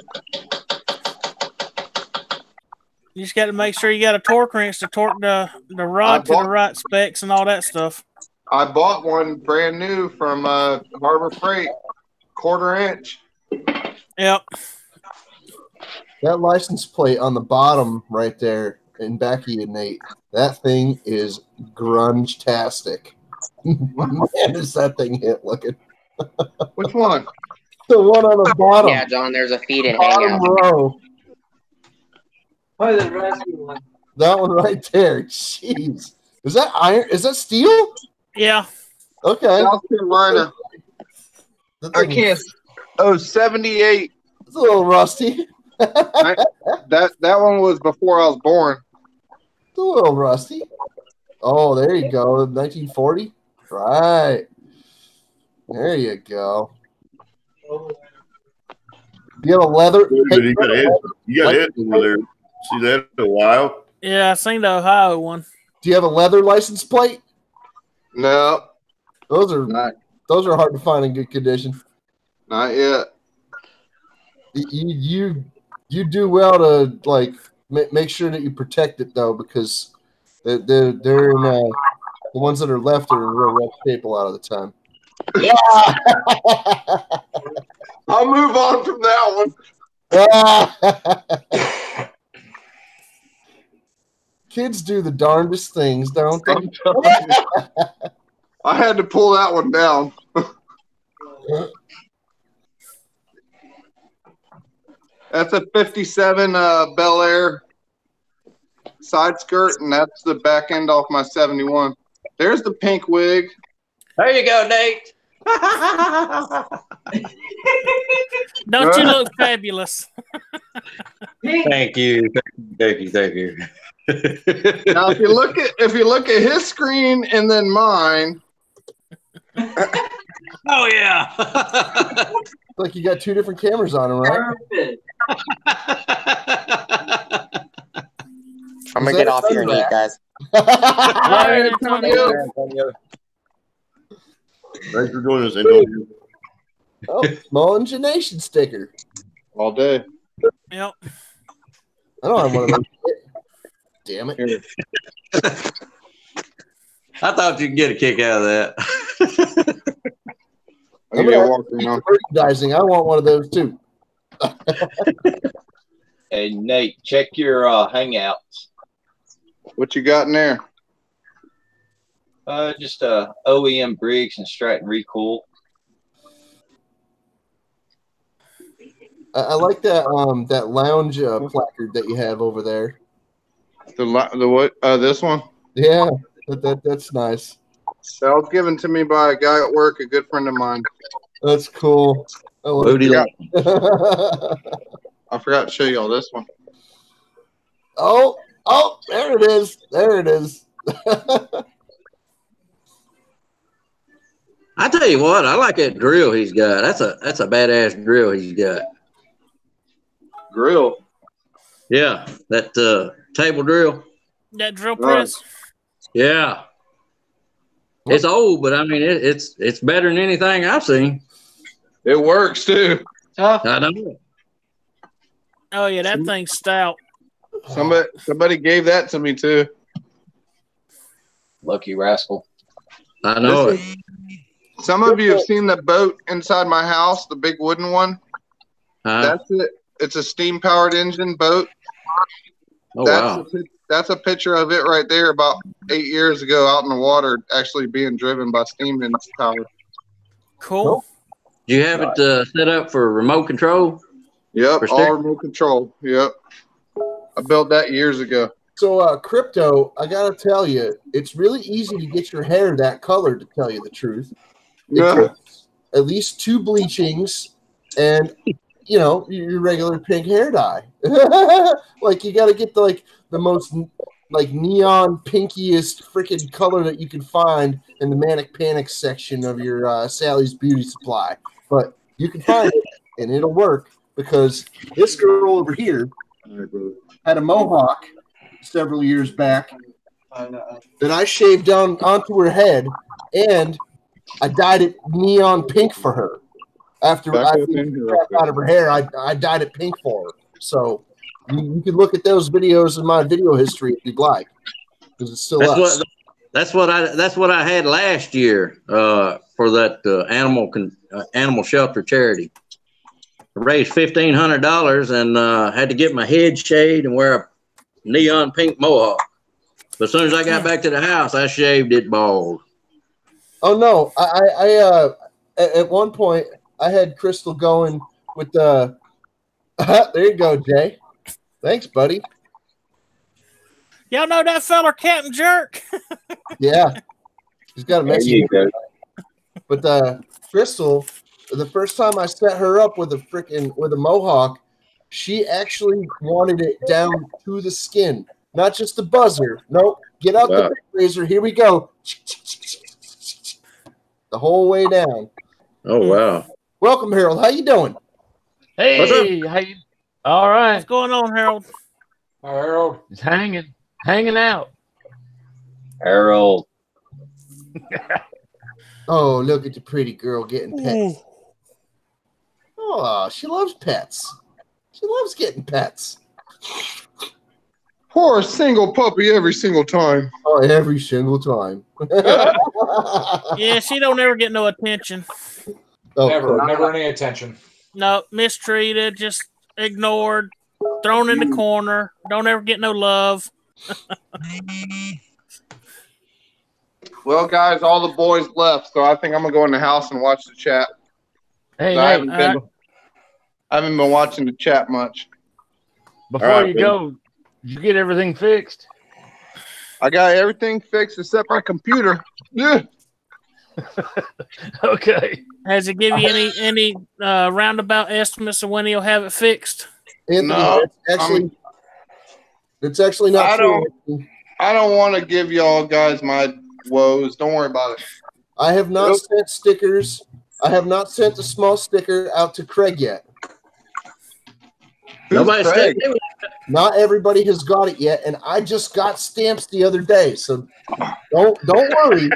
You just got to make sure you got a torque wrench to torque the rod to the right specs and all that stuff. I bought one brand new from Harbor Freight, 1/4 inch. Yep. That license plate on the bottom right there in back of you, Nate, that thing is grunge-tastic. Man, is that thing hit looking. Which one? The one on the bottom. Yeah, John, there's a feed and Bottom hangout. row. Oh, the rescue one. That one right there. Jeez. Is that iron? Is that steel? Yeah. Okay. South Carolina. I can't. Oh, 78. It's a little rusty. That one was before I was born. It's a little rusty. Oh, there you go. 1940. Right. There you go. You have a leather. You got it over there. See that in a while? Yeah, I seen the Ohio one. Do you have a leather license plate? No. Those are hard to find in good condition. Not yet. You do well to like make sure that you protect it though, because they're in the ones that are left are in real rough shape a lot of the time. I'll move on from that one. Kids do the darndest things, don't they? I had to pull that one down. That's a 57 Bel Air side skirt, and that's the back end off my 71. There's the pink wig. There you go, Nate. Don't you look fabulous? Thank you. Now, if you look at his screen and then mine. Oh yeah. Like you got two different cameras on him, right? I'm gonna get off here and eat, guys. Right, Antonio. Thanks for joining us, Antonio. Oh, small engination sticker. All day. Yep. I don't have one of those. damn it. I thought you'd get a kick out of that. Merchandising. I want one of those too. Hey, Nate, check your Hangouts. What you got in there? Just OEM Briggs and Stratton Recoil. I like that that lounge placard that you have over there. The what? This one? Yeah, that's nice. That was given to me by a guy at work, a good friend of mine. That's cool. I forgot to show y'all this one. Oh, there it is. There it is. I tell you what, I like that drill he's got. That's a badass drill he's got. Grill. Yeah, that table drill. That drill press. Yeah. It's old, but I mean it's better than anything I've seen. It works too. I know. Oh yeah, that thing's stout. Somebody gave that to me too. Lucky rascal. I know it. Some of you have seen the boat inside my house, the big wooden one. That's it. It's a steam-powered engine boat. Oh, wow. That's a picture of it right there about 8 years ago out in the water, actually being driven by steam engine power. Cool. Do you have it set up for remote control? Yep, all remote control. Yep. I built that years ago. So, Crypto, I got to tell you, it's really easy to get your hair that color, to tell you the truth. It takes at least 2 bleachings and, you know, your regular pink hair dye. Like, you got to get the most like neon pinkiest freaking color that you can find in the Manic Panic section of your Sally's Beauty Supply. But you can find it and it'll work, because this girl over here had a mohawk several years back that I shaved down onto her head, and I dyed it neon pink for her. After I took the crap out of her hair, I dyed it pink for her. So you can look at those videos in my video history if you'd like, because it's still up. That's what I had last year for that animal shelter charity. I raised $1,500 and had to get my head shaved and wear a neon pink mohawk. But as soon as I got back to the house, I shaved it bald. Oh no! I at one point I had Crystal going with the. There you go, Jay. Thanks, buddy. Y'all know that feller Captain Jerk? Yeah, he's got a message. But Crystal, the first time I set her up with a mohawk, she actually wanted it down to the skin, not just the buzzer. Nope, get out the razor. Here we go. The whole way down. Oh wow! Welcome, Harold. How you doing? Hey, how you? All right. What's going on, Harold? Harold, it's hanging out. Harold. Oh, look at the pretty girl getting pets. Oh, she loves pets. She loves getting pets. Poor single puppy every single time. Oh, every single time. Yeah, she don't ever get no attention. Oh, never any attention. No, mistreated, just ignored, thrown in the corner. Don't ever get no love. Well, guys, all the boys left, so I think I'm gonna go in the house and watch the chat. Hey, I Nate, haven't been watching the chat much. Before you go, did you get everything fixed? I got everything fixed except my computer. Yeah. Okay. Has it give you any roundabout estimates of when he'll have it fixed? No, it's actually not true. I don't want to give y'all guys my woes. Don't worry about it. I have not sent stickers. I have not sent a small sticker out to Craig yet. Not everybody has got it yet, and I just got stamps the other day, so don't worry.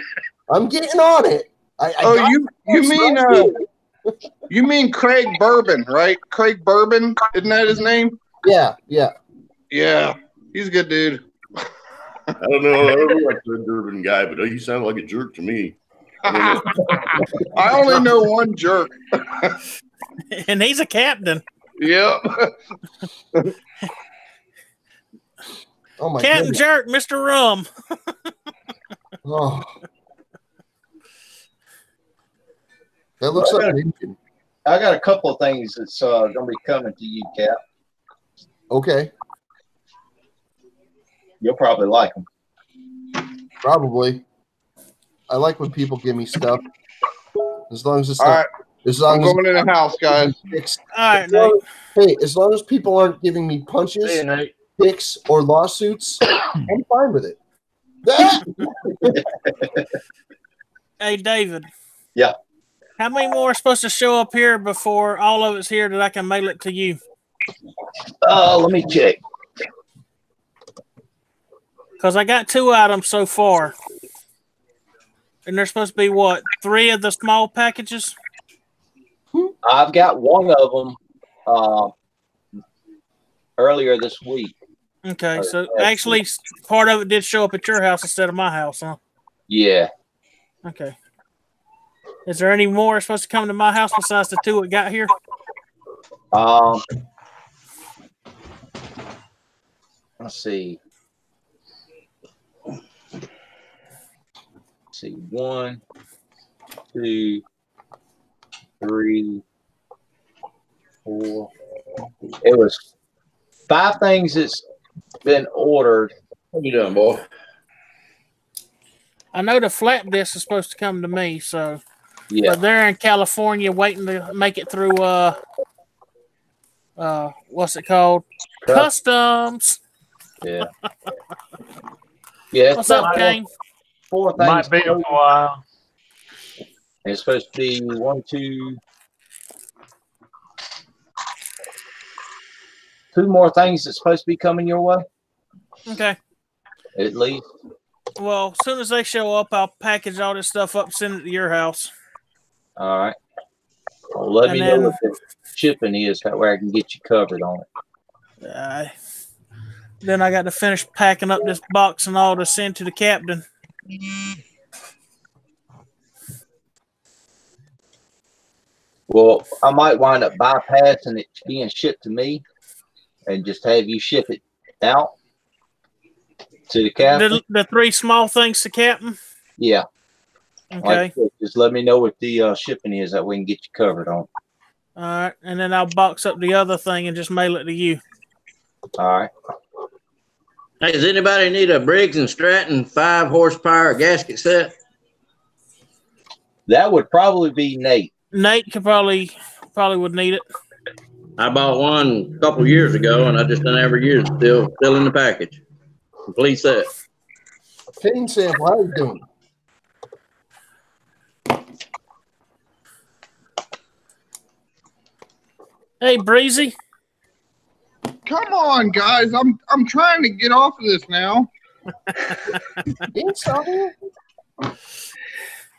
I'm getting on it. You mean Craig Bourbon, right? Craig Bourbon, isn't that his name? Yeah. Yeah, he's a good dude. I don't know. I don't know like the Durban guy, but you sound like a jerk to me. I only know one jerk. And he's a captain. Yep. Oh my Captain goodness. Jerk, Mr. Rum. Oh. That looks like an engine. I got a couple of things that's going to be coming to you, Cap. Okay. You'll probably like them. Probably. I like when people give me stuff. As long as it's All not. right. As long I'm as going in the house, guys. All right, hey, as long as people aren't giving me punches, Hey, Nate. kicks, or lawsuits, I'm fine with it. Hey, David. Yeah. How many more are supposed to show up here before all of it's here that I can mail it to you? Let me check. Because I got 2 items so far. And there's supposed to be, what, 3 of the small packages? I've got one of them earlier this week. Okay, so actually part of it did show up at your house instead of my house, huh? Yeah. Okay. Is there any more supposed to come to my house besides the 2 that got here? Let's see. Let's see. 1, 2, 3, 4. It was 5 things that's been ordered. What you doing, boy? I know the flap disc is supposed to come to me, so Yeah. but they're in California waiting to make it through what's it called? Customs. Yeah. Yeah. What's up, Kane? 4 things. Might be a while. It's supposed to be 1, 2. 2 more things that's supposed to be coming your way, Okay. at least. Well, as soon as they show up, I'll package all this stuff up, send it to your house. All right. Well, let And me then- know what the shipping is, where I can get you covered on it. Then I got to finish packing up this box and all to send to the captain. Well, I might wind up bypassing it being shipped to me and just have you ship it out to the captain. The 3 small things to captain. Yeah. Okay. Just let me know what the shipping is that we can get you covered on. All right, and then I'll box up the other thing and just mail it to you. All right. Hey, does anybody need a Briggs and Stratton 5 horsepower gasket set? That would probably be Nate. Nate could probably would need it. I bought one a couple years ago, and I just done every year. Still in the package. Complete set. King sample, how you doing? Hey, Breezy. Come on, guys. I'm trying to get off of this now.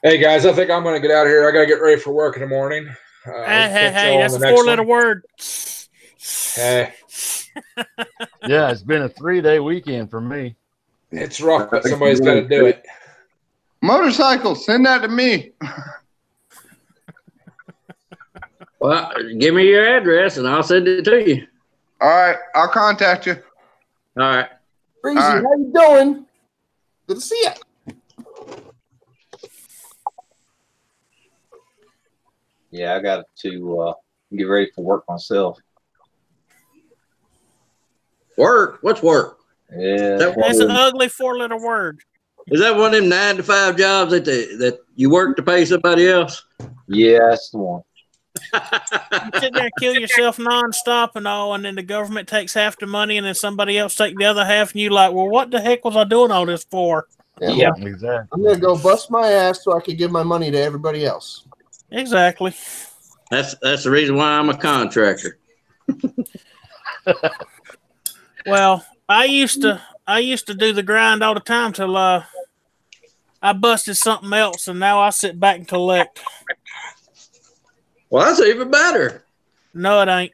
Hey guys, I think I'm going to get out of here. I got to get ready for work in the morning. Hey, that's a 4-letter word. Hey. Yeah, it's been a 3-day weekend for me. It's rough, but somebody's got to do it. Motorcycle, send that to me. Well, give me your address, and I'll send it to you. All right, I'll contact you. All right. Breezy, All right. how you doing? Good to see you. Yeah, I got to get ready for work myself. Work? What's work? Yeah. That's an ugly 4-letter word. Is that one of them 9-to-5 jobs that you work to pay somebody else? Yeah, that's the one. You sit there and kill yourself nonstop and all, and then the government takes half the money, and then somebody else take the other half, and you like, well, what the heck was I doing all this for? Yeah, exactly. I'm gonna go bust my ass so I can give my money to everybody else. Exactly. That's the reason why I'm a contractor. Well, I used to do the grind all the time till I busted something else, and now I sit back and collect. Well, that's even better. No, it ain't.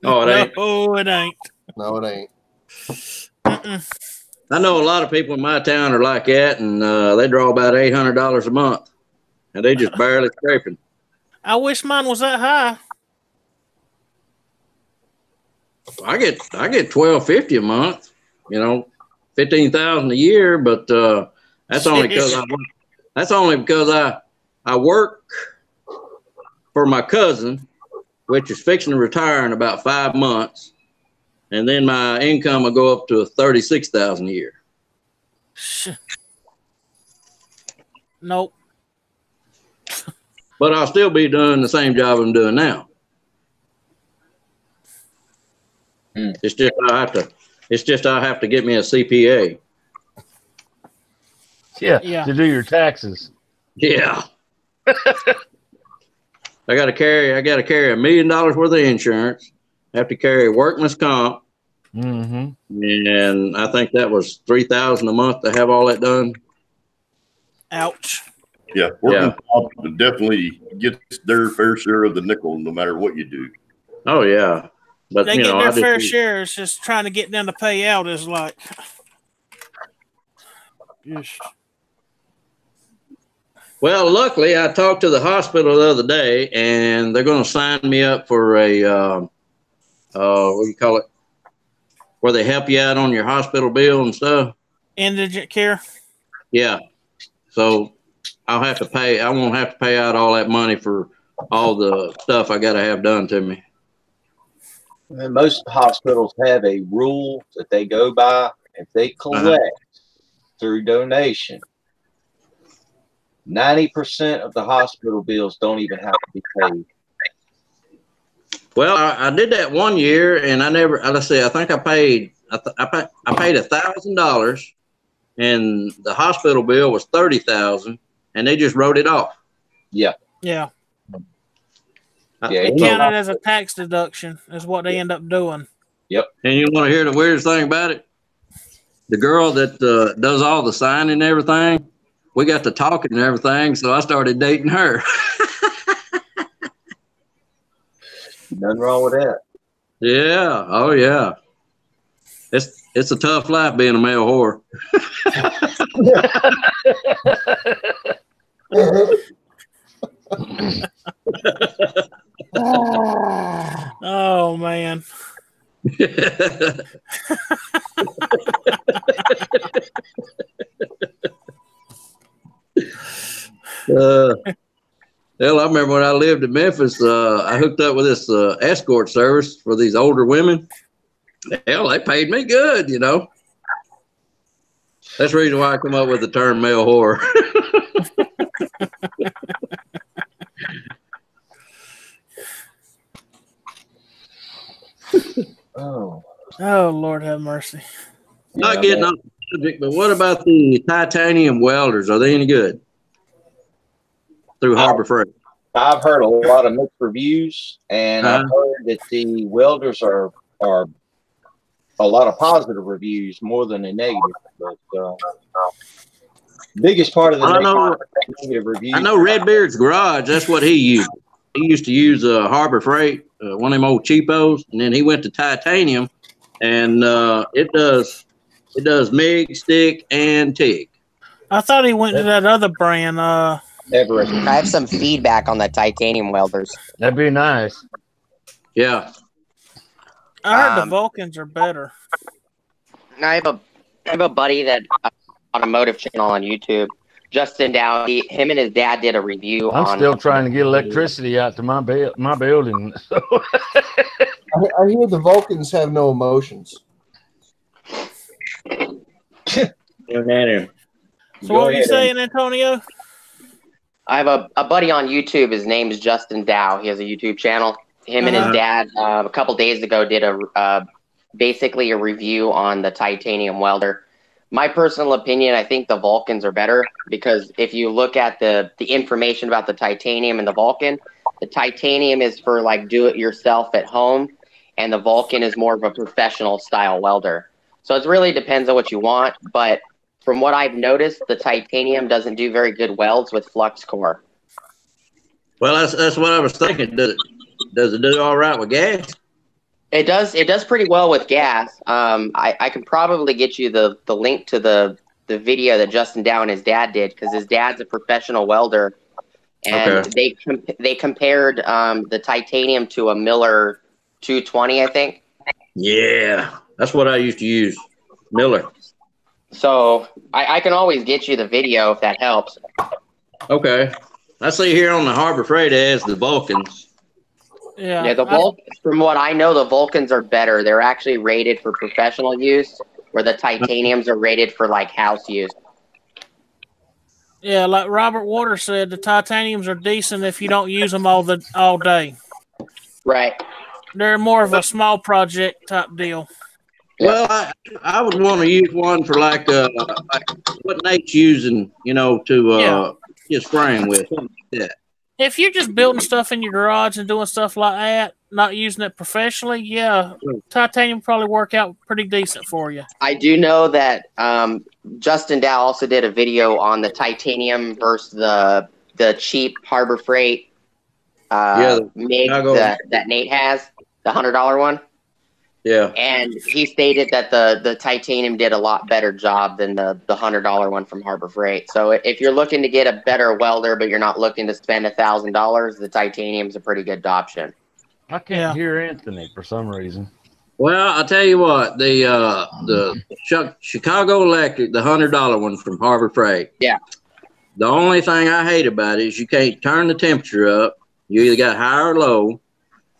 Oh, it ain't. No, it ain't. No, it ain't. Mm-mm. I know a lot of people in my town are like that, and they draw about $800 a month, and they just barely scraping. I wish mine was that high. I get $1,250 a month. You know, $15,000 a year, but that's only because I work for my cousin, which is fixing to retire in about 5 months, and then my income will go up to $36,000 a year. Nope. But I'll still be doing the same job I'm doing now. It's just I have to get me a CPA. Yeah. To do your taxes. Yeah. I got to carry $1 million worth of insurance. I have to carry workman's comp. Mm-hmm. And I think that was $3,000 a month to have all that done. Ouch. Yeah, workman's comp definitely gets their fair share of the nickel, no matter what you do. Oh yeah, but they get their fair share. It's just trying to get them to pay out is like. Yes. Well, luckily, I talked to the hospital the other day, and they're going to sign me up for a what do you call it? Where they help you out on your hospital bill and stuff. Indigent care. Yeah. So I'll have to pay. I won't have to pay out all that money for all the stuff I got to have done to me. And most hospitals have a rule that they go by. If they collect through donation, 90% of the hospital bills don't even have to be paid. Well, I did that one year, and I never. Let's see. I think I paid. I paid $1,000, and the hospital bill was $30,000, and they just wrote it off. Yeah. Yeah. It counted as a tax deduction. Is what they end up doing. Yep. And you want to hear the weirdest thing about it? The girl that does all the signing and everything, we got to talking and everything, so I started dating her. Nothing wrong with that. Yeah. Oh yeah. It's a tough life being a male whore. Oh man. Hell, I remember when I lived in Memphis, I hooked up with this escort service for these older women. Hell, they paid me good, you know. That's the reason why I come up with the term male whore. Oh, Lord have mercy. Not getting off the subject, but what about the titanium welders? Are they any good? Through Harbor Freight. I've heard a lot of mixed reviews, and I've heard that the welders are a lot of positive reviews more than the negative. But biggest part of the negative reviews. I know Redbeard's Garage. That's what he used. He used to use Harbor Freight, one of them old cheapos, and then he went to titanium, and it does MIG, stick, and TIG. I thought he went to that other brand. Everest. I have some feedback on the titanium welders. That'd be nice. Yeah. I heard the Vulcans are better. I have a buddy that automotive channel on YouTube, Justin Dow. Him and his dad did a review. I'm still trying to get electricity out to my building. So. I hear the Vulcans have no emotions. So what were you saying, Antonio? I have a buddy on YouTube. His name is Justin Dow. He has a YouTube channel. Him and his dad a couple days ago did basically a review on the titanium welder. My personal opinion, I think the Vulcans are better because if you look at the information about the titanium and the Vulcan, the titanium is for like do it yourself at home, and the Vulcan is more of a professional style welder. So it really depends on what you want, but from what I've noticed, the titanium doesn't do very good welds with flux core. Well, that's what I was thinking. Does it do all right with gas? It does pretty well with gas. I can probably get you the link to the video that Justin Dow and his dad did, because his dad's a professional welder, and they compared the titanium to a Miller 220, I think. Yeah, that's what I used to use, Miller. So I can always get you the video if that helps. Okay. I see here on the Harbor Freight ads the Vulcans. Yeah, from what I know, the Vulcans are better. They're actually rated for professional use, where the titaniums are rated for like house use. Yeah, like Robert Waters said, the titaniums are decent if you don't use them all day. Right. They're more of a small project type deal. Well, I would want to use one for like what Nate's using, to his frame with. Something like that. If you're just building stuff in your garage and doing stuff like that, not using it professionally, yeah, titanium probably work out pretty decent for you. I do know that Justin Dow also did a video on the titanium versus the cheap Harbor Freight MIG that Nate has, the $100 one. Yeah. And he stated that the titanium did a lot better job than the $100 one from Harbor Freight. So if you're looking to get a better welder, but you're not looking to spend $1,000, the titanium's a pretty good option. I can't hear Anthony for some reason. Well, I'll tell you what, the Chicago Electric, the $100 one from Harbor Freight. Yeah. The only thing I hate about it is you can't turn the temperature up. You either got high or low.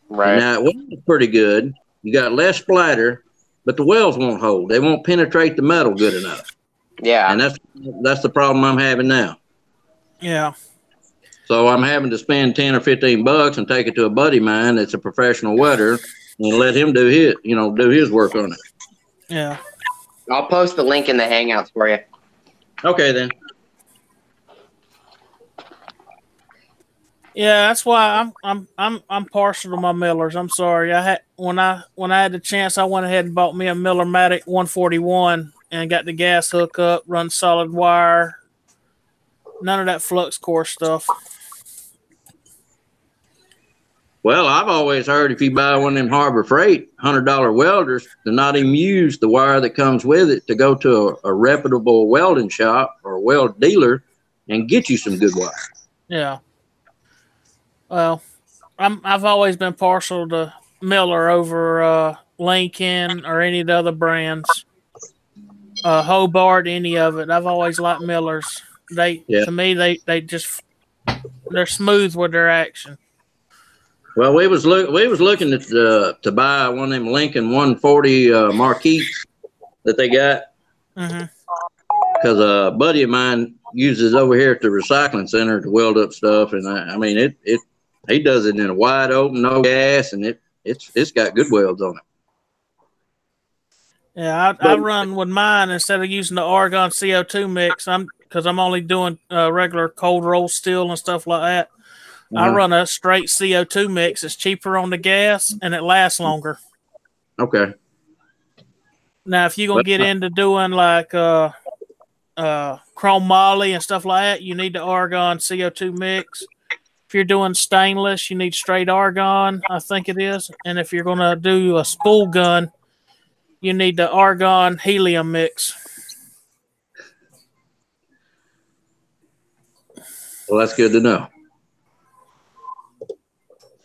Right. Now, it was pretty good. You got less splatter, but the welds won't hold. They won't penetrate the metal good enough. Yeah. And that's the problem I'm having now. Yeah. So I'm having to spend $10 or $15 and take it to a buddy of mine that's a professional welder and let him do his work on it. Yeah. I'll post the link in the Hangouts for you. Okay then. Yeah, that's why I'm partial to my Millers. I'm sorry. When I had the chance, I went ahead and bought me a Miller-Matic 141 and got the gas hookup, run solid wire. None of that flux core stuff. Well, I've always heard if you buy one of them Harbor Freight $100 welders, to not even use the wire that comes with it, to go to a reputable welding shop or a weld dealer and get you some good wire. Yeah. Well, I've always been partial to Miller over Lincoln or any of the other brands. Hobart, any of it. I've always liked Millers. To me, they're smooth with their action. Well, we was looking to buy one of them Lincoln 140 Marquises that they got, because a buddy of mine uses over here at the recycling center to weld up stuff, and I mean he does it in a wide open, no gas, and it's got good welds on it. Yeah, I run with mine instead of using the Argon CO2 mix. Because I'm only doing regular cold roll steel and stuff like that. I run a straight CO2 mix. It's cheaper on the gas and it lasts longer. Okay. Now, if you're gonna get into doing like chrome moly and stuff like that, you need the Argon CO2 mix. If you're doing stainless, you need straight Argon, I think it is. And if you're gonna do a spool gun, you need the Argon helium mix. Well, that's good to know.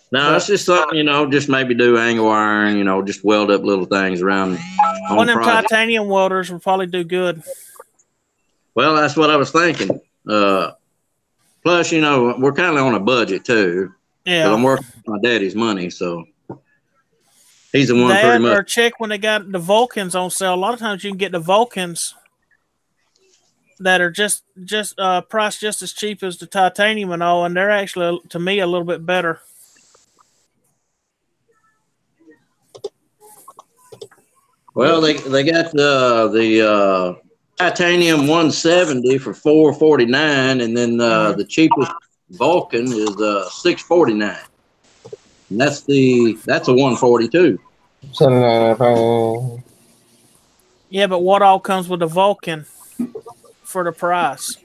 Now, it's just something, just maybe do angle iron, just weld up little things around. One of them titanium welders will probably do good. Well, that's what I was thinking. Plus, we're kind of on a budget too. Yeah. I'm working with my daddy's money, so he's the one pretty much. Or check when they got the Vulcans on sale. A lot of times you can get the Vulcans that are just priced just as cheap as the titanium and all, and they're actually, to me, a little bit better. Well, they got the titanium 170 for $449, and then the cheapest Vulcan is $649, and that's a 142. Yeah, but what all comes with the Vulcan for the price?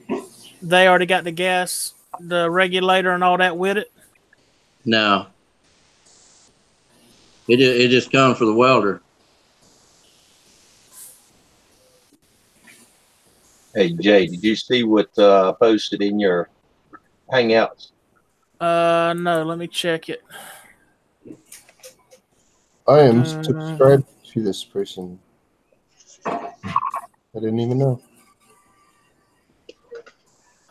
They already got the gas, the regulator, and all that with it. No. It just comes for the welder. Hey Jay, did you see what posted in your Hangouts? No, let me check it. I am subscribed to this person. I didn't even know.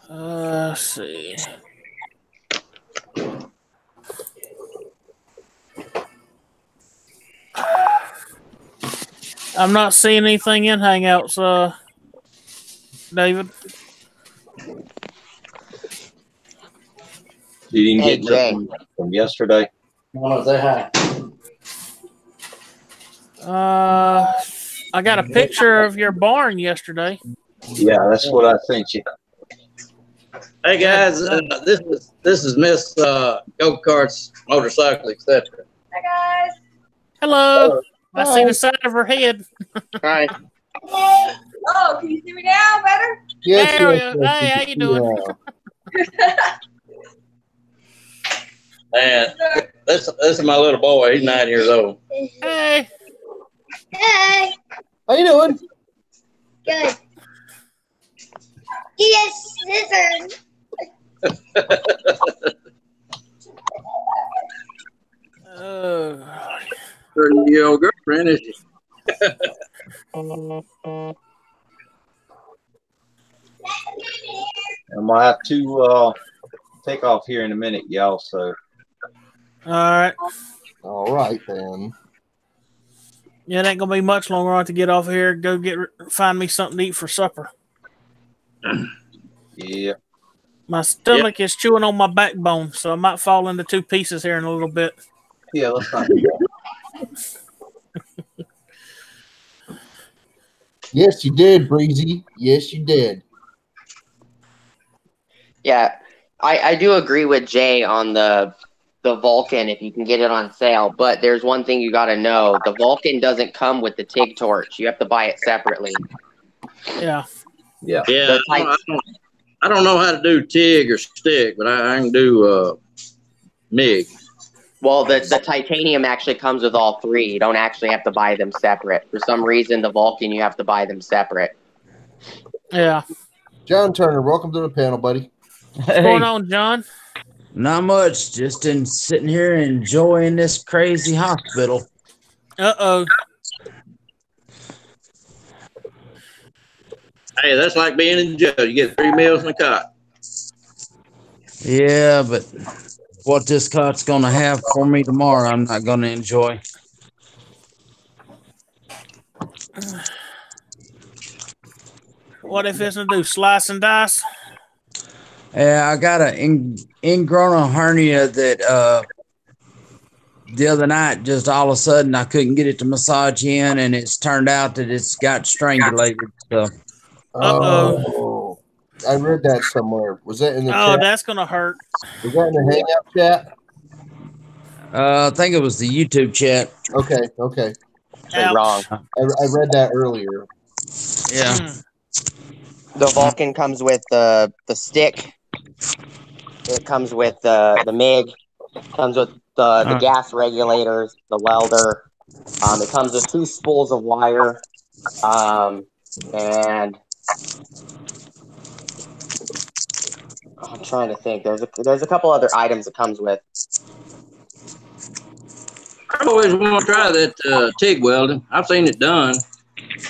Let's see. I'm not seeing anything in Hangouts, David. You didn't Hey, get Jay. nothing from yesterday? Oh, say hi. I got a picture of your barn yesterday. Yeah, that's what I sent you. Hey guys, this is Miss Go-Karts, Motorcycle, etc. Hi guys. Hello. I see the side of her head. Hi. Oh, can you see me now better? Yes, There we yes, go. yes, Hey, how you doing? Man, this is my little boy. He's 9 years old. Hey. Hey. How you doing? Good. Yes, scissors. Oh. 30-year-old girlfriend, is she? I'm gonna have to take off here in a minute, y'all. So, all right then. Yeah, it ain't gonna be much longer. I have to get off here. Go find me something to eat for supper. Yeah. My stomach is chewing on my backbone, so I might fall into two pieces here in a little bit. Yeah, let's not do that. Yes, you did, Breezy. Yes, you did. Yeah, I do agree with Jay on the Vulcan if you can get it on sale. But there's one thing you got to know: the Vulcan doesn't come with the TIG torch. You have to buy it separately. Yeah. Yeah. Yeah, I don't know how to do TIG or stick, but I can do MIG. Well, the titanium actually comes with all three. You don't actually have to buy them separate. For some reason, the Vulcan, you have to buy them separate. Yeah. John Turner, welcome to the panel, buddy. What's going on, John? Not much. Just sitting here enjoying this crazy hospital. Uh-oh. Hey, that's like being in jail. You get 3 meals and a cot. Yeah, but what this cot's going to have for me tomorrow, I'm not going to enjoy. What if it's going to do? Slice and dice? Yeah, I got an ingrown hernia that the other night, just all of a sudden, I couldn't get it to massage in, and it's turned out that it's got strangulated. So. Oh, I read that somewhere. Was that in the chat? Oh, that's going to hurt. Was that in the Hangout chat? I think it was the YouTube chat. Okay. Wrong. I read that earlier. Yeah. The Vulcan comes with the stick. It comes with the MIG. Comes with the gas regulators, the welder. It comes with 2 spools of wire. And I'm trying to think. There's a couple other items it comes with. I've always wanted to try that TIG welding. I've seen it done.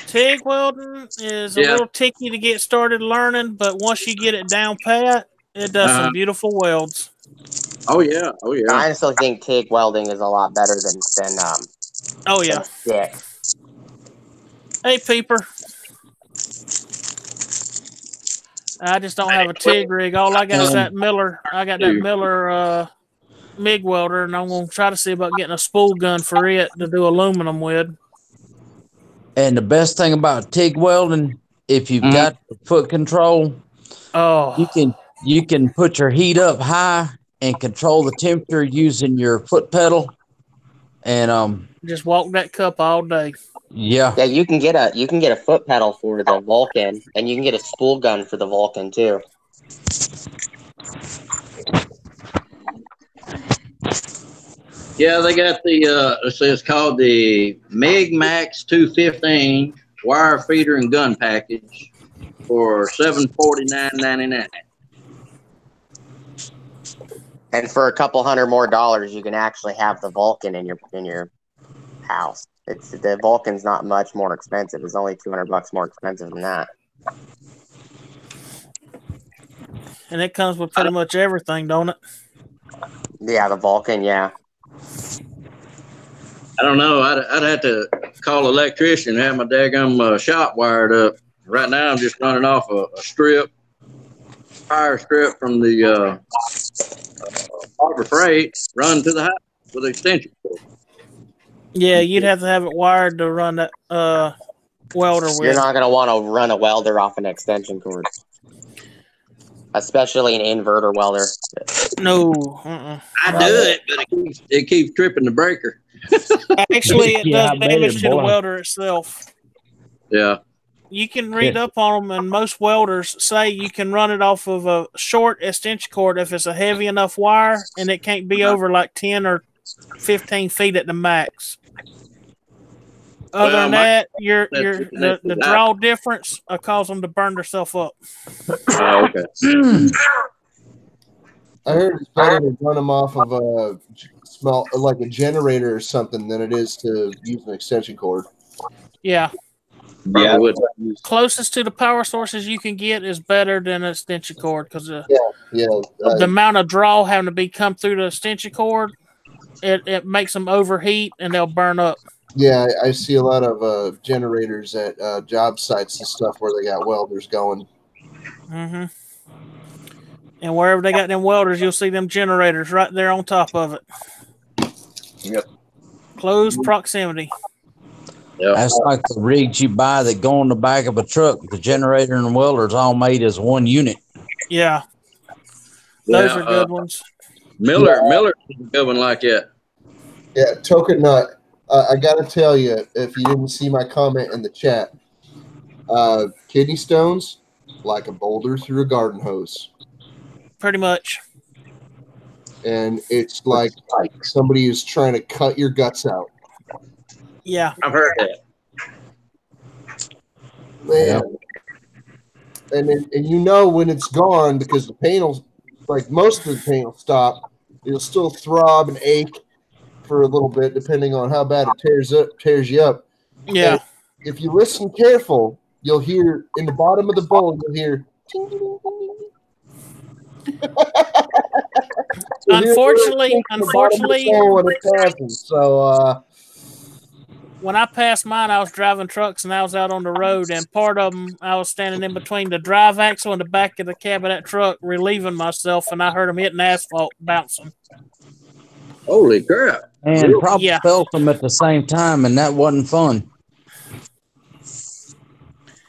TIG welding is a little tricky to get started learning, but once you get it down pat, it does some beautiful welds. Oh yeah. I honestly think TIG welding is a lot better than oh yeah. than stick. Hey, Peeper. I just don't have a TIG rig. All I got is that Miller. I got that Miller MIG welder, and I'm going to try to see about getting a spool gun for it to do aluminum with. And the best thing about TIG welding, if you've got the foot control, you can put your heat up high and control the temperature using your foot pedal, and just walk that cup all day. Yeah, you can get a foot pedal for the Vulcan, and you can get a spool gun for the Vulcan too. Yeah, they got the it's called the Meg Max 215 wire feeder and gun package for $749.99. And for a couple $100 more, you can actually have the Vulcan in your house. The Vulcan's not much more expensive. It's only $200 more expensive than that. And it comes with pretty much everything, don't it? Yeah, the Vulcan, yeah. I don't know. I'd have to call an electrician and have my daggum shop wired up. Right now, I'm just running off a fire strip from the Harbor Freight, run to the house with an extension cord. Yeah, you'd have to have it wired to run that welder with. You're not going to want to run a welder off an extension cord. Especially an inverter welder. No. I do it, but it keeps tripping the breaker. Actually, it does damage to the welder itself. Yeah. You can read up on them, and most welders say you can run it off of a short extension cord if it's a heavy enough wire, and it can't be over like 10 or 15 feet at the max. Other than that, the draw difference will cause them to burn themselves up. Oh, okay. I heard it's better to run them off of a like a generator or something than it is to use an extension cord. Yeah. Yeah. Closest to the power sources you can get is better than an extension cord because the amount of draw having to be come through the extension cord, it makes them overheat and they'll burn up. Yeah, I see a lot of generators at job sites and stuff where they got welders going. Mm-hmm. And wherever they got them welders, you'll see them generators right there on top of it. Yep. Close proximity. Yep. That's like the rigs you buy that go on the back of a truck. The generator and the welder's all made as one unit. Yeah. Those are good ones. Miller's a good one like that. Yeah, Token Nut. I got to tell you, if you didn't see my comment in the chat, kidney stones, like a boulder through a garden hose. Pretty much. And it's like somebody is trying to cut your guts out. Yeah. I've heard that. Man. And you know when it's gone because the pain will, like most of the pain will stop. It'll still throb and ache for a little bit depending on how bad it tears you up. Yeah. And if you listen careful, you'll hear in the bottom of the bowl, you'll hear ting, ting, ting, ting. Unfortunately, when I passed mine, I was driving trucks and I was out on the road, and part of them I was standing in between the drive axle and the back of the cab of that truck, relieving myself, and I heard them hitting asphalt, bouncing. Holy crap! And probably felt them at the same time, and that wasn't fun.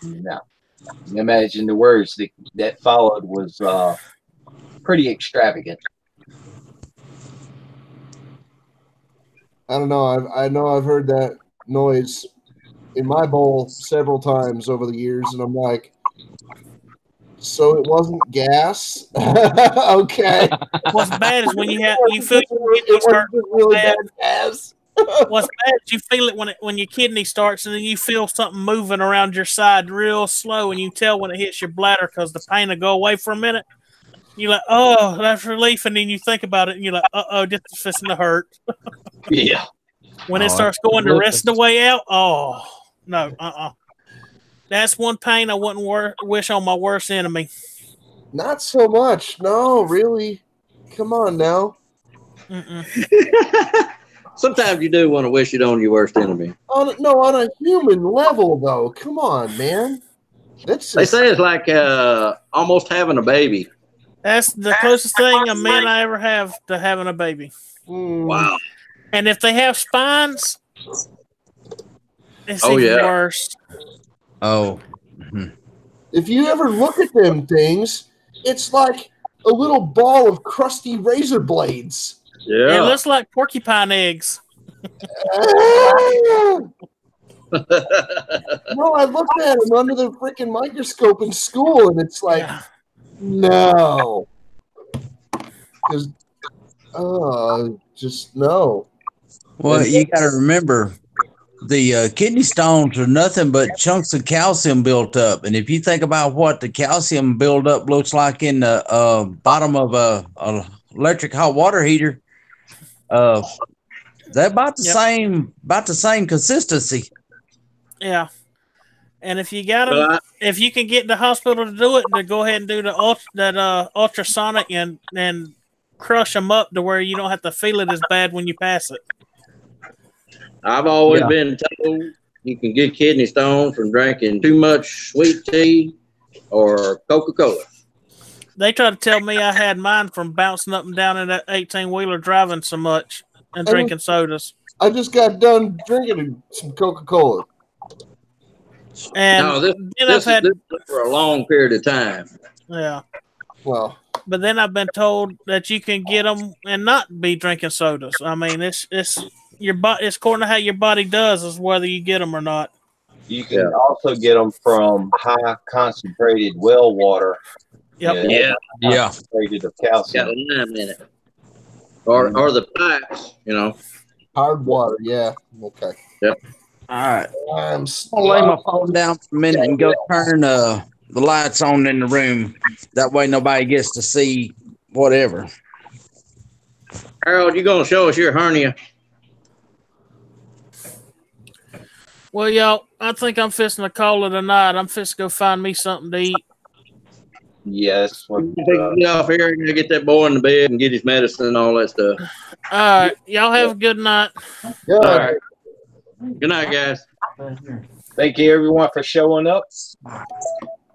No. Imagine the words that followed was pretty extravagant. I don't know. I know I've heard that noise in my bowl several times over the years, and I'm like, so it wasn't gas? Okay. What's bad is when you feel your kidney start really bad gas. What's bad is you feel it when your kidney starts, and then you feel something moving around your side real slow, and you tell when it hits your bladder because the pain will go away for a minute. You're like, oh, that's relief, and then you think about it, and you're like, uh-oh, this is fixing to hurt. Yeah. When it starts going the rest of the way out, oh, no, That's one pain I wouldn't wish on my worst enemy. Not so much. No, really. Come on now. Sometimes you do want to wish it on your worst enemy. On a human level, though. Come on, man. They say it's like almost having a baby. That's the closest thing a man I ever have to having a baby. Wow. And if they have spines, it's even worse. Oh. If you ever look at them things, it's like a little ball of crusty razor blades. Yeah. It looks like porcupine eggs. No, I looked at them under the freaking microscope in school, and it's like, no. Because, just no. Well, you got to remember the kidney stones are nothing but chunks of calcium built up. And if you think about what the calcium buildup looks like in the bottom of a electric hot water heater, they're about the same consistency. Yeah. And if you got them, if you can get the hospital to do it, to go ahead and do that ultrasonic and crush them up to where you don't have to feel it as bad when you pass it. I've always been told you can get kidney stones from drinking too much sweet tea or Coca-Cola. They tried to tell me I had mine from bouncing up and down in that 18-wheeler driving so much and drinking sodas. I just got done drinking some Coca-Cola. And no, this is for a long period of time. Yeah. Well, but then I've been told that you can get them and not be drinking sodas. I mean, it's your body. It's according to how your body does, is whether you get them or not. You can also get them from high concentrated well water. Yep. Yeah. Concentrated of calcium. Got lime in it. Or the pipes, you know. Hard water, yeah. Okay. Yep. All right. I'll lay my phone down for a minute and go turn the lights on in the room. That way nobody gets to see whatever. Harold, you gonna show us your hernia? Well, y'all, I think I'm fixing to call it a night. I'm fixing to go find me something to eat. Yes. Get off here and get that boy in the bed and get his medicine and all that stuff. All right. Y'all have a good night. All right. Good night, guys. Thank you, everyone, for showing up. All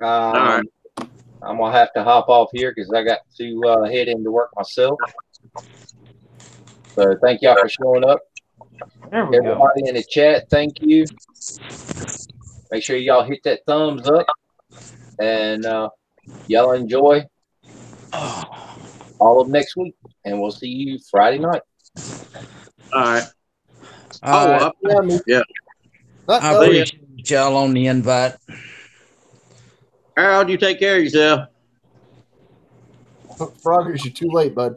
right. I'm going to have to hop off here because I got to head into work myself. So thank y'all for showing up. Everybody in the chat, thank you. Make sure y'all hit that thumbs up. And y'all enjoy all of next week. And we'll see you Friday night. All right. Yeah. I appreciate y'all on the invite. Harold, you take care of yourself. Progress, you're too late, bud.